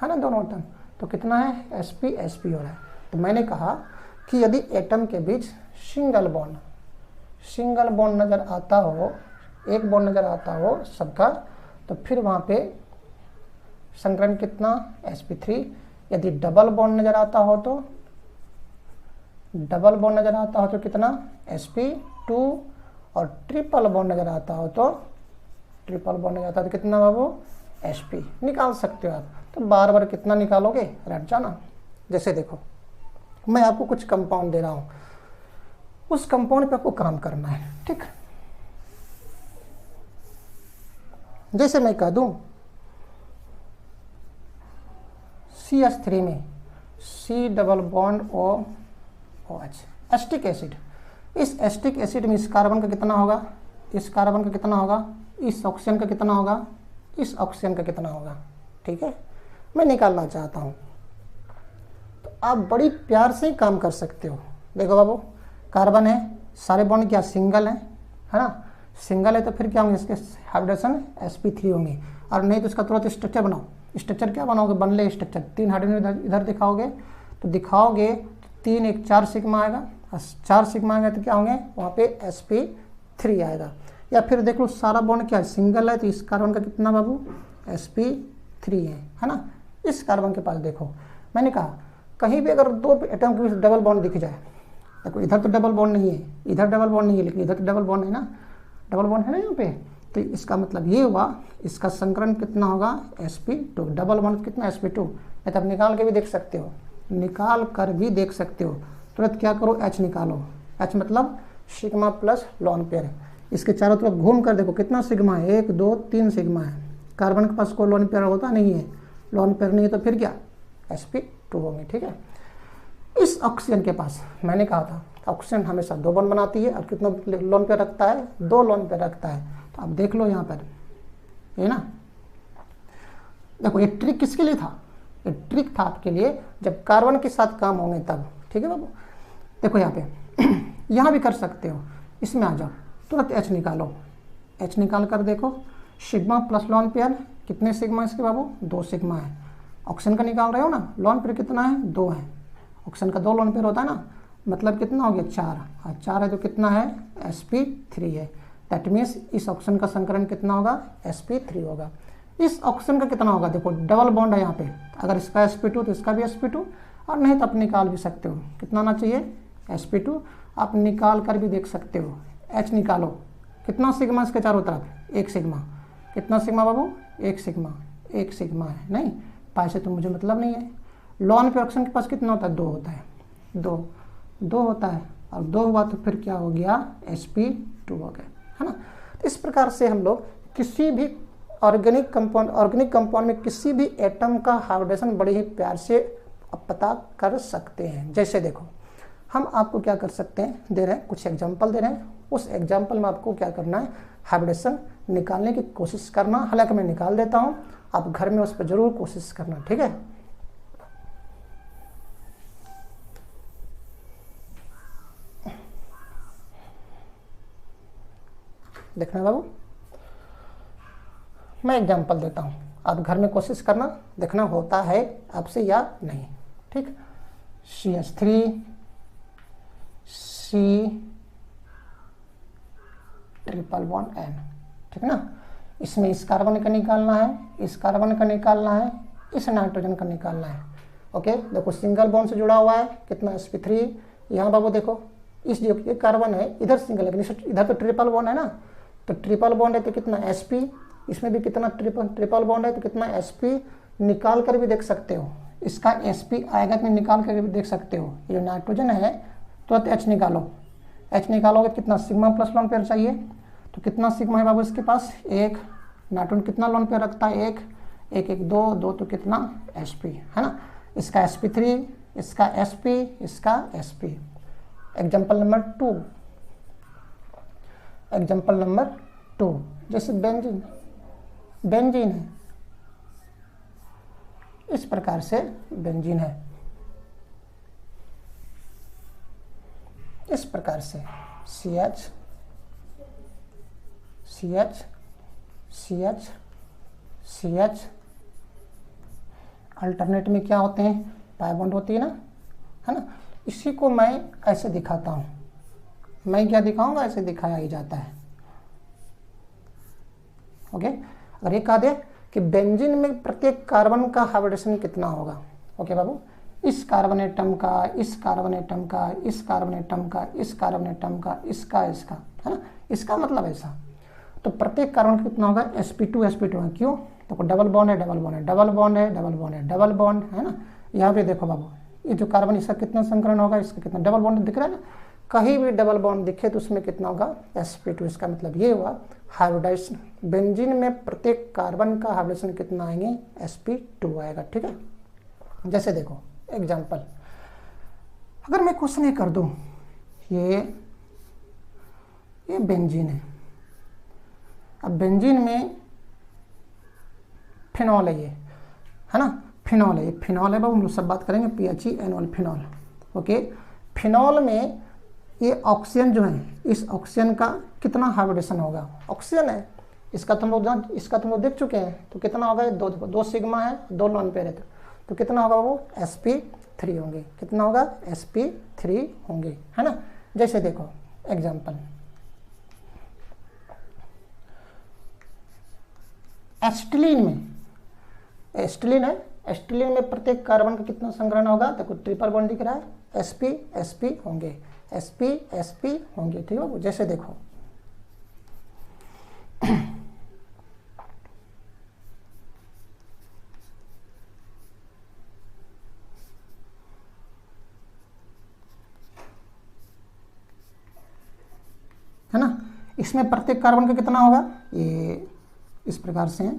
है ना दोनों एटम, तो कितना है, sp हो रहा है। तो मैंने कहा कि यदि एटम के बीच सिंगल बॉन्ड नज़र आता हो, एक बॉन्ड नज़र आता हो सबका, तो फिर वहाँ पे संग्रहण कितना, sp3। यदि डबल बॉन्ड नज़र आता हो तो कितना, sp2। और ट्रिपल बॉन्ड नज़र आता हो तो कितना बाबू, sp। निकाल सकते हो आप, तो बार बार कितना निकालोगे, रट जाना। जैसे देखो, मैं आपको कुछ कंपाउंड दे रहा हूँ, उस कंपाउंड पे आपको काम करना है। ठीक, जैसे मैं कह दूं CH3 में C double bond OH, acetic acid. इस एस्टिक एसिड में इस कार्बन का कितना होगा, इस कार्बन का कितना होगा, इस ऑक्सीजन का कितना होगा, इस ऑक्सीजन का कितना होगा। ठीक है, मैं निकालना चाहता हूँ, तो आप बड़ी प्यार से ही काम कर सकते हो। देखो बाबू, कार्बन है, सारे बॉन्ड क्या सिंगल है ना, सिंगल है तो फिर क्या होंगे, इसके हाइब्रिडेशन sp3 होंगे। और नहीं तो इसका तुरंत स्ट्रक्चर बनाओ। स्ट्रक्चर क्या बनाओगे, बनले स्ट्रक्चर, 3 हाइड्रोजन इधर दिखाओगे तो 3 1 4 सिग्मा आएगा, और 4 सिग्मा आएगा तो क्या होंगे, वहाँ पे sp3 आएगा। या फिर देख लो, सारा बॉन्ड क्या है, सिंगल है, तो इस कार्बन का कितना बाबू, sp3 है ना। इस कार्बन के पास देखो, मैंने कहा कहीं भी अगर 2 एटम के बीच डबल बॉन्ड दिख जाए, देखो इधर तो डबल बॉन्ड नहीं है, इधर डबल बॉन्ड नहीं है, लेकिन इधर तो डबल बॉन्ड है ना, यहाँ पे, तो इसका मतलब ये हुआ, इसका संकरण कितना होगा, sp2। डबल बॉन्ड कितना, sp2। नहीं तो आप निकाल के भी देख सकते हो, तुरंत क्या करो, H निकालो। H मतलब सिग्मा प्लस लोन पेयर। इसके चारों तरफ घूम कर देखो कितना सिग्मा है, 1 2 3 सिग्मा है। कार्बन के पास कोई लोन पेयर होता नहीं है, लोन पेयर नहीं है तो फिर क्या, sp2 होंगे। ठीक है, इस ऑक्सीजन के पास मैंने कहा था ऑक्सीजन हमेशा 2 बॉन्ड बनाती है और कितना लोन पेयर रखता है, 2 लोन पेयर रखता है। तो आप देख लो यहाँ पर, ये ना, देखो ये ट्रिक किसके लिए था, ये ट्रिक था आपके लिए जब कार्बन के साथ काम होंगे तब। ठीक है बाबू, देखो यहाँ पे यहाँ भी कर सकते हो, इसमें आ जाओ, तुरंत H निकालो, H निकाल कर देखो, सिग्मा प्लस लोन पेयर कितने सिग्मा इसके बाबू, 2 सिग्मा है। ऑक्सीजन का निकाल रहे हो ना, लोन पेयर कितना है, 2 है। ऑक्सीजन का 2 लोन पेयर होता है ना, मतलब कितना हो गया, 4। हाँ 4 है तो कितना है, sp3 है। दैट मीन्स इस ऑक्सीजन का संकरण कितना होगा, sp3 होगा। इस ऑक्सीजन का कितना होगा, देखो डबल बॉन्ड है यहाँ पे, अगर इसका sp2 तो इसका भी sp2, और नहीं तो आप निकाल भी सकते हो, कितना आना चाहिए, sp2। आप निकाल कर भी देख सकते हो, H निकालो, कितना सिग्मा इसके चारों तरफ, 1 सिग्मा। कितना सिग्मा बाबू, 1 सिग्मा, 1 सिग्मा है, नहीं पाई से तो मुझे मतलब नहीं है। लोन पे ऑक्सीजन के पास कितना होता है, 2 होता है, 2 होता है, और 2 हुआ तो फिर क्या हो गया, sp2 हो गया, है ना। तो इस प्रकार से हम लोग किसी भी ऑर्गेनिक कंपाउंड में किसी भी एटम का हाइब्रिडेशन बड़े ही प्यार से पता कर सकते हैं। जैसे देखो हम आपको क्या कर सकते हैं, दे रहे हैं कुछ एग्जांपल दे रहे हैं, उस एग्जांपल में आपको क्या करना है, हाइब्रिडेशन निकालने की कोशिश करना। हालांकि मैं निकाल देता हूं, आप घर में उस पर जरूर कोशिश करना। ठीक है, देखना बाबू, मैं एग्जांपल देता हूं, आप घर में कोशिश करना, देखना होता है आपसे या नहीं। ठीक, CH3 C triple bond N, ठीक ना। इसमें इस कार्बन का निकालना है, इस कार्बन का निकालना है, इस नाइट्रोजन का निकालना है। ओके, देखो सिंगल बॉन्ड से जुड़ा हुआ है, कितना sp3। यहाँ बाबू देखो, इस जो ये कार्बन है इधर सिंगल, लेकिन इधर तो ट्रिपल बॉन्ड है ना, तो ट्रिपल बॉन्ड है तो कितना sp, इसमें भी कितना ट्रिपल बॉन्ड है तो कितना sp। निकाल कर भी देख सकते हो, इसका sp आएगा कि निकाल कर भी देख सकते हो। ये नाइट्रोजन है तो H निकालो, H निकालोगे कितना, सिग्मा प्लस लोन पेयर चाहिए, तो कितना सिग्मा है बाबू इसके पास, 1। नाइट्रोजन कितना लोन पेयर रखता है, 1 1 1 2 तो कितना sp, है ना। इसका sp3, इसका sp, इसका sp। Example number 2, example number 2, जैसे बेंजीन है, इस प्रकार से बेंजीन है, इस प्रकार से CH CH CH CH। Alternate में क्या होते हैं, पाई बॉन्ड होती है ना, है ना। इसी को मैं ऐसे दिखाता हूँ, मैं क्या दिखाऊंगा, ऐसे दिखाया ही जाता है। ओके, अगर ये कह दे कि बेंजीन में प्रत्येक कार्बन का हाइब्रिडेशन कितना होगा, ओके बाबू, इस कार्बन एटम का, इस कार्बन एटम का, इस कार्बन एटम का, इस कार्बन एटम का, इसका, है ना, इसका मतलब ऐसा, तो प्रत्येक कार्बन का कितना होगा, sp2 है। क्यों, तो डबल बॉन्ड है, डबल बॉन्ड है, डबल बॉन्ड है, डबल बॉन्ड है, डबल बॉन्ड है ना। यहाँ पे देखो बाबू, ये जो कार्बन इसका कितना संकरण होगा, इसका कितना डबल बॉन्ड दिख रहा है ना, कहीं भी डबल बॉन्ड दिखे तो उसमें कितना होगा, sp2। इसका मतलब ये हुआ हाइब्रिडाइजेशन, बेंजीन में प्रत्येक कार्बन का हाइब्रिडेशन कितना आएंगे, sp2 आएगा। ठीक है, जैसे देखो एग्जाम्पल, अगर मैं क्वेश्चन ये कर दूं, ये बेंजीन है, अब बेंजीन में फिनॉल है, ये है ना, फिनॉल है, ये फिनॉल है बाबू, हम लोग सब बात करेंगे PHE फिनॉल। ओके, फिनॉल में ये ऑक्सीजन जो है, इस ऑक्सीजन का कितना हाइब्रिडेशन होगा, ऑक्सीजन है, इसका तुम लोग देख चुके हैं, तो कितना होगा, 2 सिग्मा है, 2 लोन पेयर है, तो कितना होगा वो, sp3 होंगे, कितना होगा, sp3 होंगे, है ना। जैसे देखो एग्जाम्पल, एस्टिलीन में, एस्टिलीन है, एस्टिलीन में प्रत्येक कार्बन का कितना संग्रहण होगा, देखो ट्रिपल बॉन्ड दिख रहा है, sp होंगे, sp होंगे। ठीक है, जैसे देखो है ना, इसमें प्रत्येक कार्बन का कितना होगा, ये इस प्रकार से है,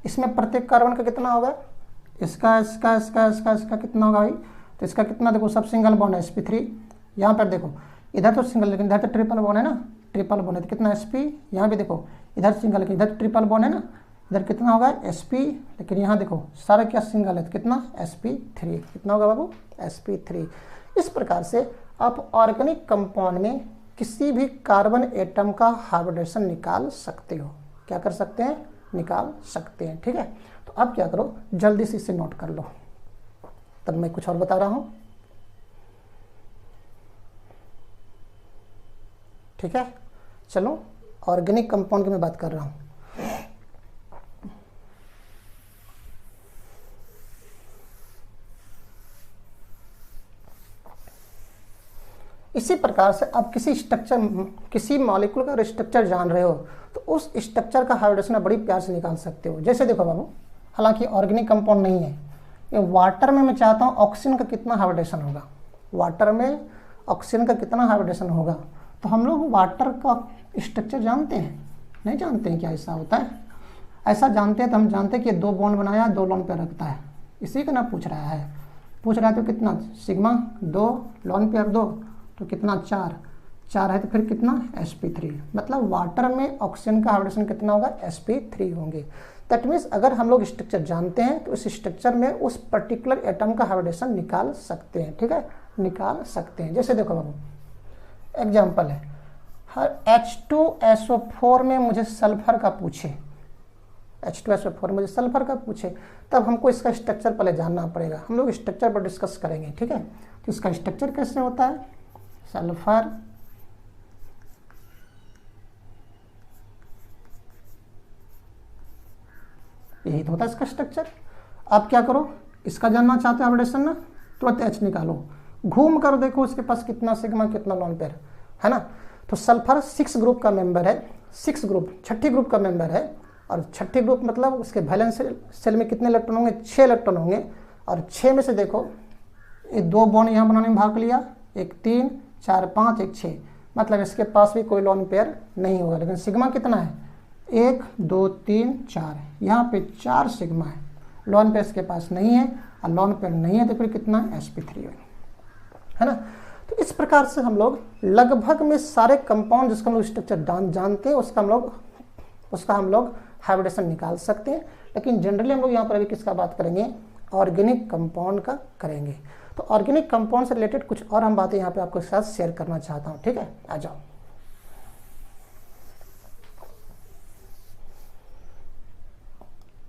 इसमें प्रत्येक कार्बन का कितना होगा, इसका इसका इसका इसका इसका कितना होगा भाई, तो इसका कितना देखो सब सिंगल बॉन्ड है sp3। यहाँ पर देखो इधर तो सिंगल लेकिन इधर तो ट्रिपल बॉन्ड है ना, ट्रिपल बॉन्ड है तो कितना sp, यहाँ भी देखो इधर सिंगल लेकिन इधर ट्रिपल बॉन्ड है ना, इधर कितना होगा sp, लेकिन यहाँ देखो सारा क्या सिंगल है तो कितना sp3, कितना होगा बाबू sp3। इस प्रकार से आप ऑर्गेनिक कंपाउंड में किसी भी कार्बन एटम का हाइब्रिडेशन निकाल सकते हो, क्या कर सकते हैं, निकाल सकते हैं। ठीक है, तो अब क्या करो जल्दी से इसे नोट कर लो, तब मैं कुछ और बता रहा हूं। ठीक है, चलो ऑर्गेनिक कंपाउंड की मैं बात कर रहा हूं। इसी प्रकार से आप किसी स्ट्रक्चर, किसी मॉलिक्यूल का स्ट्रक्चर जान रहे हो तो उस स्ट्रक्चर का हाइब्रिडेशन आप बड़ी प्यार से निकाल सकते हो। जैसे देखो बाबू, हालांकि ऑर्गेनिक कंपाउंड नहीं है ये, वाटर में मैं चाहता हूँ ऑक्सीजन का कितना हाइब्रिडेशन होगा, वाटर में ऑक्सीजन का कितना हाइब्रिडेशन होगा, तो हम लोग वाटर का स्ट्रक्चर जानते हैं, नहीं जानते हैं क्या ऐसा होता है, ऐसा जानते हैं तो हम जानते हैं कि 2 बॉन्ड बनाया 2 लोन पेयर रखता है, इसी का ना पूछ रहा है, पूछ रहा है तो कितना सिग्मा 2 लोन पेयर 2 तो कितना 4 है तो फिर कितना sp3, मतलब वाटर में ऑक्सीजन का हाइब्रिडेशन कितना होगा sp3 होंगे। दैट मीन्स अगर हम लोग स्ट्रक्चर जानते हैं तो इस स्ट्रक्चर में उस पर्टिकुलर एटम का हाइब्रिडेशन निकाल सकते हैं। ठीक है, निकाल सकते हैं। जैसे देखो बाबू एग्जाम्पल है, हर H2SO4 में मुझे सल्फर का पूछे, H2SO4 मुझे सल्फर का पूछे, तब हमको इसका स्ट्रक्चर पहले जानना पड़ेगा, हम लोग स्ट्रक्चर पर डिस्कस करेंगे। ठीक है, तो इसका स्ट्रक्चर कैसे होता है, सल्फर यही तो होता है इसका स्ट्रक्चर। आप क्या करो, इसका जानना चाहते हो हाइब्रिडेशन ना, तुरंत H निकालो, घूम कर देखो उसके पास कितना सिग्मा कितना लोन पेयर है ना। तो सल्फर 6 ग्रुप का मेंबर है, 6 ग्रुप छठी ग्रुप का मेंबर है, और छठी ग्रुप मतलब उसके वैलेंस सेल में कितने इलेक्ट्रॉन होंगे, 6 इलेक्ट्रॉन होंगे, और 6 में से देखो ये 2 बॉन्ड यहाँ बनाने में भाग लिया, एक 3 4 5 एक 6, मतलब इसके पास भी कोई लोन पेयर नहीं होगा। लेकिन सिग्मा कितना है 1 2 3 4, यहाँ पे 4 सिग्मा है, लोन पेयर इसके पास नहीं है, और लोन पेयर नहीं है तो फिर कितना sp3 है ना। तो इस प्रकार से हम लोग लगभग में सारे कंपाउंड जिसका हम लोग स्ट्रक्चर जानते हैं उसका हम लोग हाइब्रिडेशन निकाल सकते हैं। लेकिन जनरली हम लोग यहाँ पर अभी किसका बात करेंगे, ऑर्गेनिक कंपाउंड का करेंगे। तो ऑर्गेनिक कंपाउंड से रिलेटेड कुछ और हम बातें यहाँ पे आपके साथ शेयर करना चाहता हूँ। ठीक है, आ जाओ।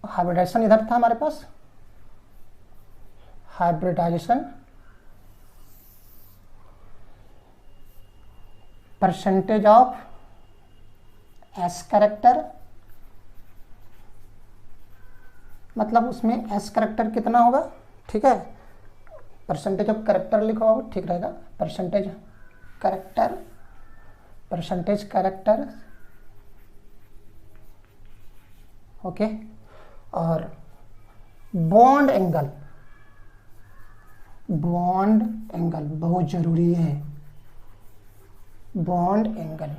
हाइब्रिडाइजेशन इधर था हमारे पास, hybridisation percentage of s character, मतलब उसमें एस कैरेक्टर कितना होगा। ठीक है, परसेंटेज ऑफ कैरेक्टर लिखो ठीक रहेगा, परसेंटेज कैरेक्टर ओके। और बॉन्ड एंगल बहुत जरूरी है, बॉन्ड एंगल।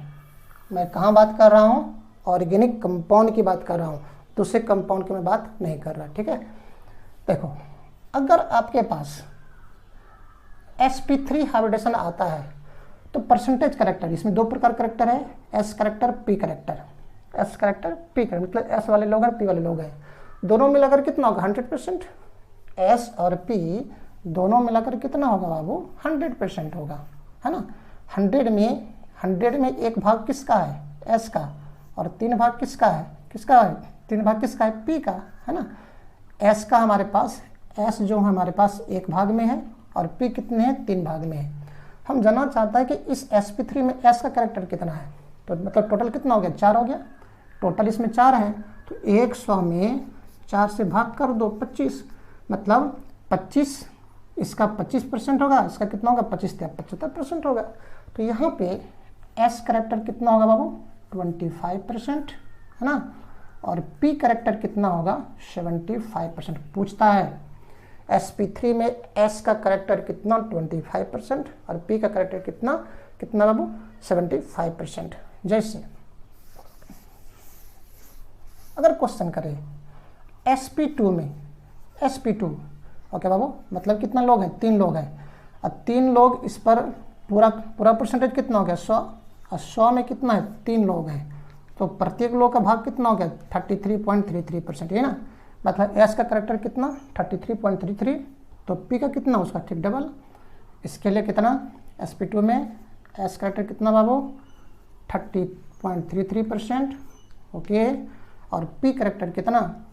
मैं कहाँ बात कर रहा हूँ, ऑर्गेनिक कंपाउंड की बात कर रहा हूँ, दूसरे कंपाउंड की मैं बात नहीं कर रहा। ठीक है, देखो अगर आपके पास sp3 हाइब्रिडेशन आता है तो परसेंटेज कैरेक्टर, इसमें 2 प्रकार कैरेक्टर है, s character p character, s character p character, मतलब s वाले लोग हैं p वाले लोग हैं, दोनों मिलाकर कितना होगा 100%, s और p दोनों मिलाकर कितना होगा बाबू 100% होगा, है ना। 100 में 1 भाग किसका है s का, और 3 भाग किसका है 3 भाग किसका है p का, है ना। s का हमारे पास s जो हमारे पास 1 भाग में है और p कितने हैं 3 भाग में है। हम जानना चाहता है कि इस sp3 में s का कैरेक्टर कितना है, तो मतलब टोटल कितना हो गया 4 हो गया, टोटल इसमें 4 है, तो 100 में 4 से भाग कर दो 25, मतलब 25, इसका 25% होगा, इसका कितना होगा 25 से 75% होगा। तो यहाँ पे s कैरेक्टर कितना होगा बाबू 25%, है ना, और p कैरेक्टर कितना होगा 75%। पूछता है sp3 में s का कैरेक्टर कितना 25% और p का कैरेक्टर कितना बाबू 75%। जैसे अगर क्वेश्चन करें sp2 में sp2, ओके बाबू, मतलब कितना लोग हैं, 3 लोग हैं। अब 3 लोग, इस पर पूरा परसेंटेज कितना हो गया, 100, और 100 में कितना है, 3 लोग हैं, तो प्रत्येक लोग का भाग कितना हो गया, 33.33%, ये ना, मतलब एस का करेक्टर कितना 33.33, तो पी का कितना उसका ठीक डबल। इसके लिए कितना, sp2 में एस करेक्टर कितना बाबू 30.33%, ओके, और पी करेक्टर कितना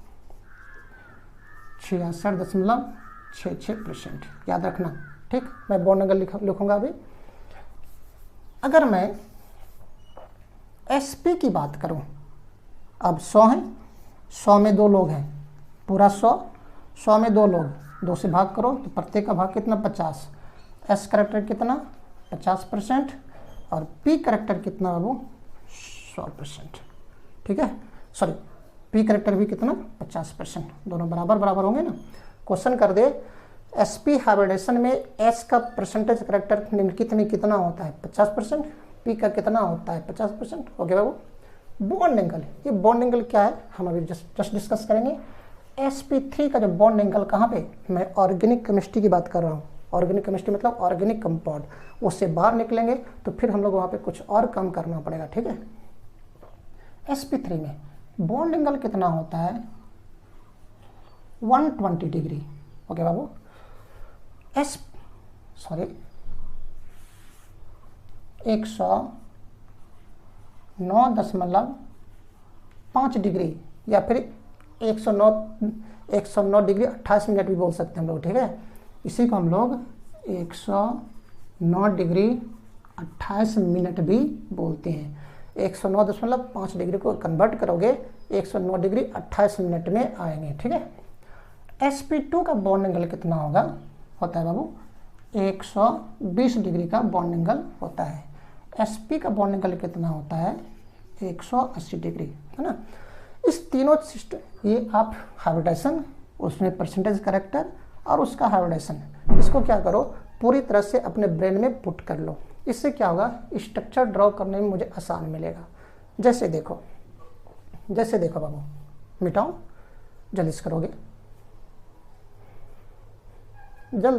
66.66%, याद रखना, ठीक। मैं बॉन्ड एंगल लिखूंगा अभी। अगर मैं sp की बात करूं, अब 100 है, 100 में 2 लोग हैं, पूरा 100 में 2 लोग, 2 से भाग करो तो प्रत्येक का भाग कितना 50, एस करेक्टर कितना 50%, और पी करेक्टर कितना बाबू 100%, ठीक है, सॉरी पी करेक्टर भी कितना 50%, दोनों बराबर बराबर होंगे ना। क्वेश्चन कर दे, sp हाइब्रिडेशन में s का परसेंटेज करेक्टर निम्नलिखित में कितना होता है 50%, p का कितना होता है 50%, ओके बाबू। बॉन्ड एंगल, ये बॉन्ड एंगल क्या है हम अभी जस्ट डिस्कस करेंगे। sp3 का जो बॉन्ड एंगल कहाँ पे, मैं ऑर्गेनिक केमिस्ट्री की बात कर रहा हूँ, ऑर्गेनिक केमिस्ट्री मतलब ऑर्गेनिक कंपाउंड, उससे बाहर निकलेंगे तो फिर हम लोग वहाँ पे कुछ और कम करना पड़ेगा, ठीक है। sp3 में बॉन्ड एंगल कितना होता है 120 डिग्री, ओके बाबू। 109.5 डिग्री या फिर 109 डिग्री 28 मिनट भी बोल सकते हैं हम लोग, ठीक है। इसी को हम लोग 109 डिग्री 28 मिनट भी बोलते हैं। 109.5 डिग्री को कन्वर्ट करोगे 109 डिग्री 28 मिनट में आएंगे, ठीक है। sp2 का बॉन्ड एंगल कितना होता है बाबू 120 डिग्री का बॉन्ड एंगल होता है। sp का बॉन्ड एंगल कितना होता है 180 डिग्री, है ना। इस तीनों सिस्टम, ये आप हाइब्रिडेशन, उसमें परसेंटेज करेक्टर और उसका हाइब्रिडेशन, इसको क्या करो पूरी तरह से अपने ब्रेन में पुट कर लो। इससे क्या होगा, स्ट्रक्चर ड्रॉ करने में मुझे आसान मिलेगा। जैसे देखो बाबू, मिटाओ, जल्दी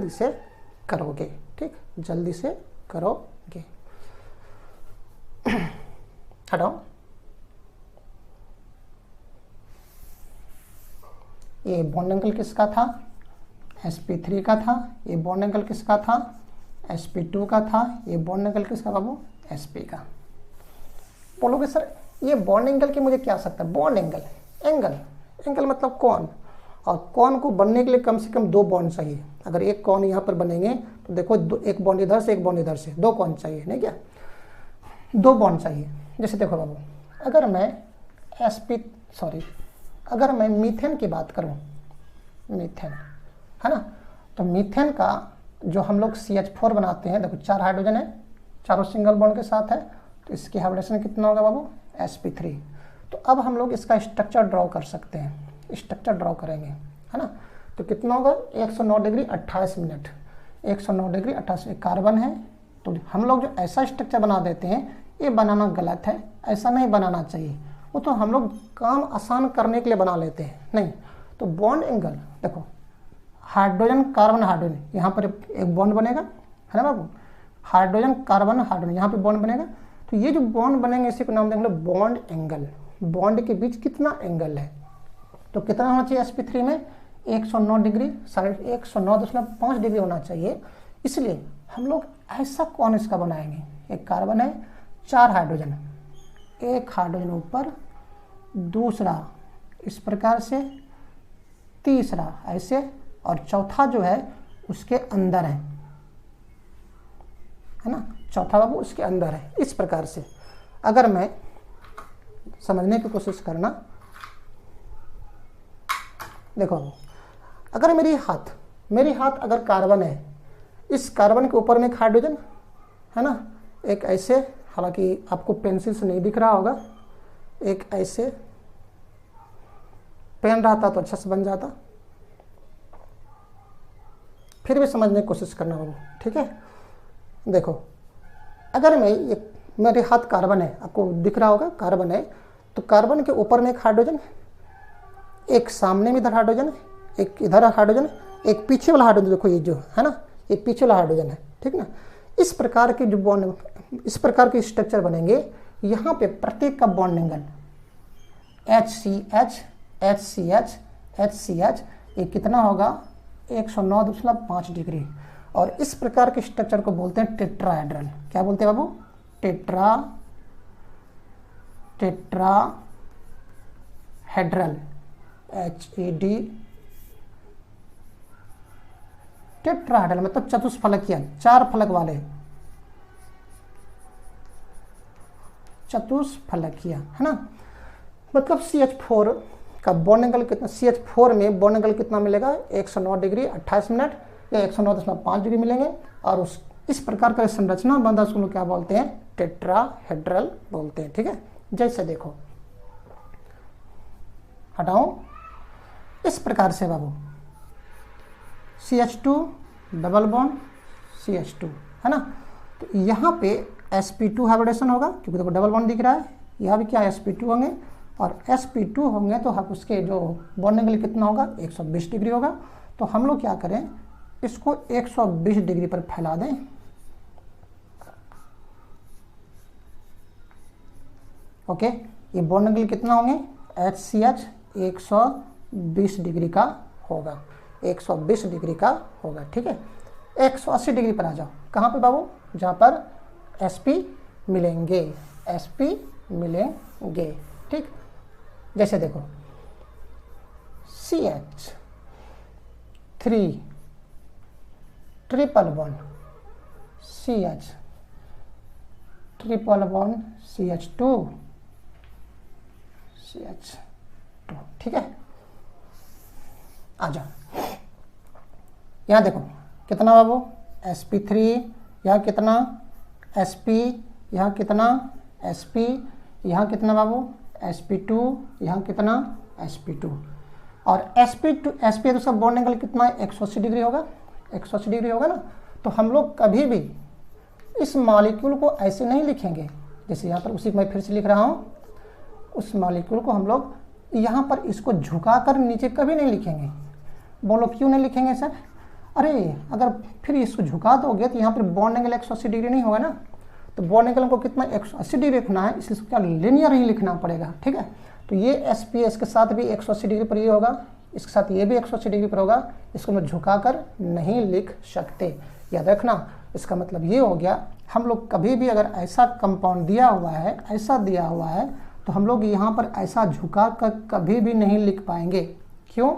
से करोगे, ठीक, जल्दी से करोगे। हटाओ, ये बॉन्ड एंगल किसका था sp3 का था, ये बॉन्ड एंगल किसका था sp2 का था, ये बॉन्ड एंगल किसका बाबू sp का। बोलोगे सर ये बॉन्ड एंगल की मुझे क्या आ सकता है, बॉन्ड एंगल मतलब कौन, और कौन को बनने के लिए कम से कम 2 बॉन्ड चाहिए। अगर एक कौन यहाँ पर बनेंगे तो देखो एक बॉन्ड इधर से एक बॉन्ड इधर से, 2 कौन चाहिए, नहीं क्या, 2 बॉन्ड चाहिए। जैसे देखो बाबू, अगर मैं मीथेन की बात करूं, मीथेन, है ना, तो मीथेन का जो हम लोग CH4 बनाते हैं, देखो 4 हाइड्रोजन है, चारों सिंगल बॉन्ड के साथ है, तो इसकी हाइब्रिडेशन कितना होगा बाबू sp3। तो अब हम लोग इसका स्ट्रक्चर ड्रॉ कर सकते हैं, स्ट्रक्चर ड्रॉ करेंगे, है ना। तो कितना होगा 109 डिग्री 28 मिनट, 109 डिग्री 28 कार्बन है, तो हम लोग जो ऐसा स्ट्रक्चर बना देते हैं, ये बनाना गलत है, ऐसा नहीं बनाना चाहिए। वो तो हम लोग काम आसान करने के लिए बना लेते हैं, नहीं। तो बॉन्ड एंगल देखो, हाइड्रोजन कार्बन हाइड्रोजन, यहाँ पर एक बॉन्ड बनेगा, है ना बाबू, हाइड्रोजन कार्बन हाइड्रोजन, यहाँ पे बॉन्ड बनेगा। तो ये जो बॉन्ड बनेंगे इसी को नाम देंगे बॉन्ड एंगल। बॉन्ड के बीच कितना एंगल है, तो कितना होना चाहिए sp3 में 109 डिग्री, 109.5 डिग्री होना चाहिए। इसलिए हम लोग ऐसा कौन इसका बनाएंगे, एक कार्बन है, 4 हाइड्रोजन, एक हाइड्रोजन ऊपर, दूसरा इस प्रकार से, तीसरा ऐसे, और चौथा जो है उसके अंदर है ना, चौथा बाबू उसके अंदर है। इस प्रकार से अगर मैं समझने की कोशिश करना, देखो अगर मेरी हाथ अगर कार्बन है, इस कार्बन के ऊपर में एक हाइड्रोजन है ना, एक ऐसे, हालांकि आपको पेंसिल से नहीं दिख रहा होगा, एक ऐसे, पेन रहता तो अच्छा से बन जाता, फिर भी समझने की कोशिश करना बाबू, ठीक है। देखो अगर मेरे हाथ कार्बन है, आपको दिख रहा होगा कार्बन है, तो कार्बन के ऊपर में एक हाइड्रोजन, एक सामने में इधर हाइड्रोजन, एक इधर हाइड्रोजन, एक पीछे वाला हाइड्रोजन, देखो ये जो है ना, ये पीछे वाला हाइड्रोजन है, ठीक ना। इस प्रकार के जो बॉन्ड, इस प्रकार के स्ट्रक्चर बनेंगे। यहाँ पे प्रत्येक का bond angle HCH HCH HCH ये कितना होगा 109.5 डिग्री। और इस प्रकार के स्ट्रक्चर को बोलते हैं टेट्राहेड्रल। क्या बोलते हैं बाबू? टेट्राहेड्रल, HED, टेट्राहेड्रल मतलब चतुष्फलकीय, 4 फलक वाले, चतुष्फलकीय है ना। मतलब CH4 का बॉन्ड एंगल कितना, CH4 में बॉन्ड एंगल कितना मिलेगा 109 डिग्री 28 मिनट या 109.5 डिग्री मिलेंगे। और उस इस प्रकार का संरचना बंधा उसको लोग क्या बोलते हैं? टेट्राहेड्रल बोलते हैं, ठीक है। जैसे देखो, हटाओ, इस प्रकार से बाबू CH2 डबल बॉन्ड CH2 है ना। तो यहाँ पे sp2 हाइब्रिडेशन होगा क्योंकि देखो डबल बॉन्ड दिख रहा है। यहाँ भी क्या sp2 होंगे और sp2 होंगे तो हम उसके जो बॉन्ड एंगल कितना होगा 120 डिग्री होगा। तो हम लोग क्या करें, इसको 120 डिग्री पर फैला दें। ओके, ये बॉन्ड एंगल कितना होंगे HCH 120 डिग्री का होगा, 120 डिग्री का होगा, ठीक है। 180 डिग्री पर आ जाओ, कहाँ पे बाबू? जहाँ पर sp मिलेंगे, sp मिलेंगे, ठीक। जैसे देखो CH3 triple bond CH, triple bond CH2, ठीक है। आ जाओ, यहाँ देखो कितना बाबू sp3, यहाँ कितना sp, यहाँ कितना sp, यहाँ कितना बाबू sp2, यहाँ कितना sp2। और sp तो उसका बॉन्ड एंगल कितना है 180 डिग्री होगा, 180 डिग्री होगा ना। तो हम लोग कभी भी इस मॉलिक्यूल को ऐसे नहीं लिखेंगे, जैसे यहाँ पर उसी को मैं फिर से लिख रहा हूँ। उस मॉलिक्यूल को हम लोग यहाँ पर इसको झुका कर नीचे कभी नहीं लिखेंगे। बोलो क्यों नहीं लिखेंगे सर? अरे अगर फिर इसको झुका दोगे तो यहाँ पर बॉन्ड एंगल 180 डिग्री नहीं होगा ना। तो बॉन्ड एंगल को कितना 180 डिग्री लिखना है, इसलिए क्या लिनियर ही लिखना पड़ेगा, ठीक है। तो ये sp इसके साथ भी 180 डिग्री पर ये होगा, इसके साथ ये भी 180 डिग्री पर होगा। इसको मैं झुका कर नहीं लिख सकते, याद रखना। इसका मतलब ये हो गया, हम लोग कभी भी अगर ऐसा कंपाउंड दिया हुआ है, ऐसा दिया हुआ है, तो हम लोग यहाँ पर ऐसा झुका कर कभी भी नहीं लिख पाएंगे। क्यों?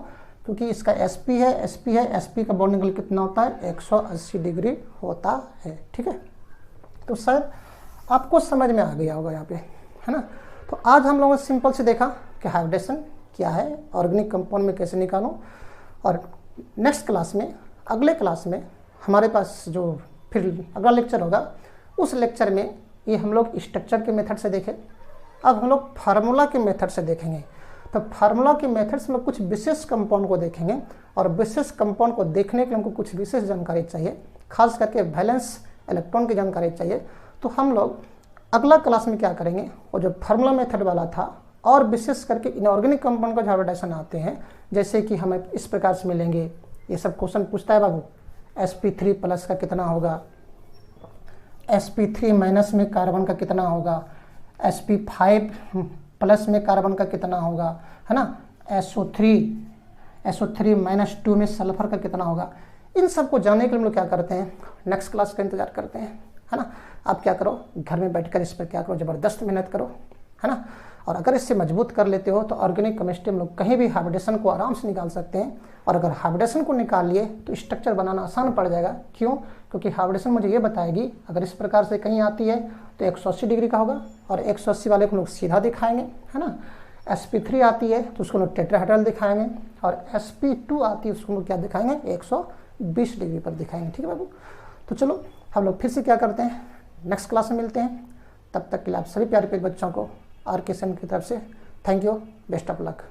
क्योंकि इसका sp है, sp का बॉन्ड एंगल कितना होता है 180 डिग्री होता है, ठीक है। तो सर आपको समझ में आ गया होगा यहाँ पे, है ना। तो आज हम लोगों ने सिंपल से देखा कि हाइब्रिडेशन क्या है, ऑर्गेनिक कंपाउंड में कैसे निकालूं। और नेक्स्ट क्लास में, अगले क्लास में हमारे पास जो फिर अगला लेक्चर होगा, उस लेक्चर में ये हम लोग स्ट्रक्चर के मेथड से देखें। अब हम लोग फार्मूला के मेथड से देखेंगे। तो फार्मूला के मेथड से हम कुछ विशेष कंपाउंड को देखेंगे, और विशेष कंपाउंड को देखने के लिए हमको कुछ विशेष जानकारी चाहिए, खास करके वैलेंस इलेक्ट्रॉन की जानकारी चाहिए। तो हम लोग अगला क्लास में क्या करेंगे, वो जो फार्मूला मेथड वाला था, और विशेष करके इनऑर्गेनिक कंपाउंड का जो हाइब्रिडेशन आते हैं, जैसे कि हमें इस प्रकार से मिलेंगे। ये सब क्वेश्चन पूछता है बाबू, sp3 प्लस का कितना होगा, sp3 माइनस में कार्बन का कितना होगा, sp5 प्लस में कार्बन का कितना होगा, है ना, SO3 माइनस 2 में सल्फर का कितना होगा। इन सब को जानने के लिए हम लोग क्या करते हैं, नेक्स्ट क्लास का इंतजार करते हैं, है ना। आप क्या करो, घर में बैठकर इस पर क्या करो, ज़बरदस्त मेहनत करो, है ना। और अगर इससे मजबूत कर लेते हो तो ऑर्गेनिक केमिस्ट्री हम लोग कहीं भी हाइब्रिडेशन को आराम से निकाल सकते हैं। और अगर हाइब्रिडेशन को निकाल लिए तो स्ट्रक्चर बनाना आसान पड़ जाएगा। क्यों? क्योंकि हाइब्रिडेशन मुझे ये बताएगी, अगर इस प्रकार से कहीं आती है तो 180 डिग्री का होगा, और 180 वाले को लोग सीधा दिखाएंगे, है ना। sp3 आती है तो उसको लोग टेट्राहेड्रल दिखाएंगे, और sp2 आती है उसको लोग क्या दिखाएंगे 120 डिग्री पर दिखाएंगे, ठीक है बाबू। तो चलो हम लोग फिर से क्या करते हैं, नेक्स्ट क्लास में मिलते हैं। तब तक के लिए आप सभी प्यारे प्यारे बच्चों को RK की तरफ से thank you, best of luck.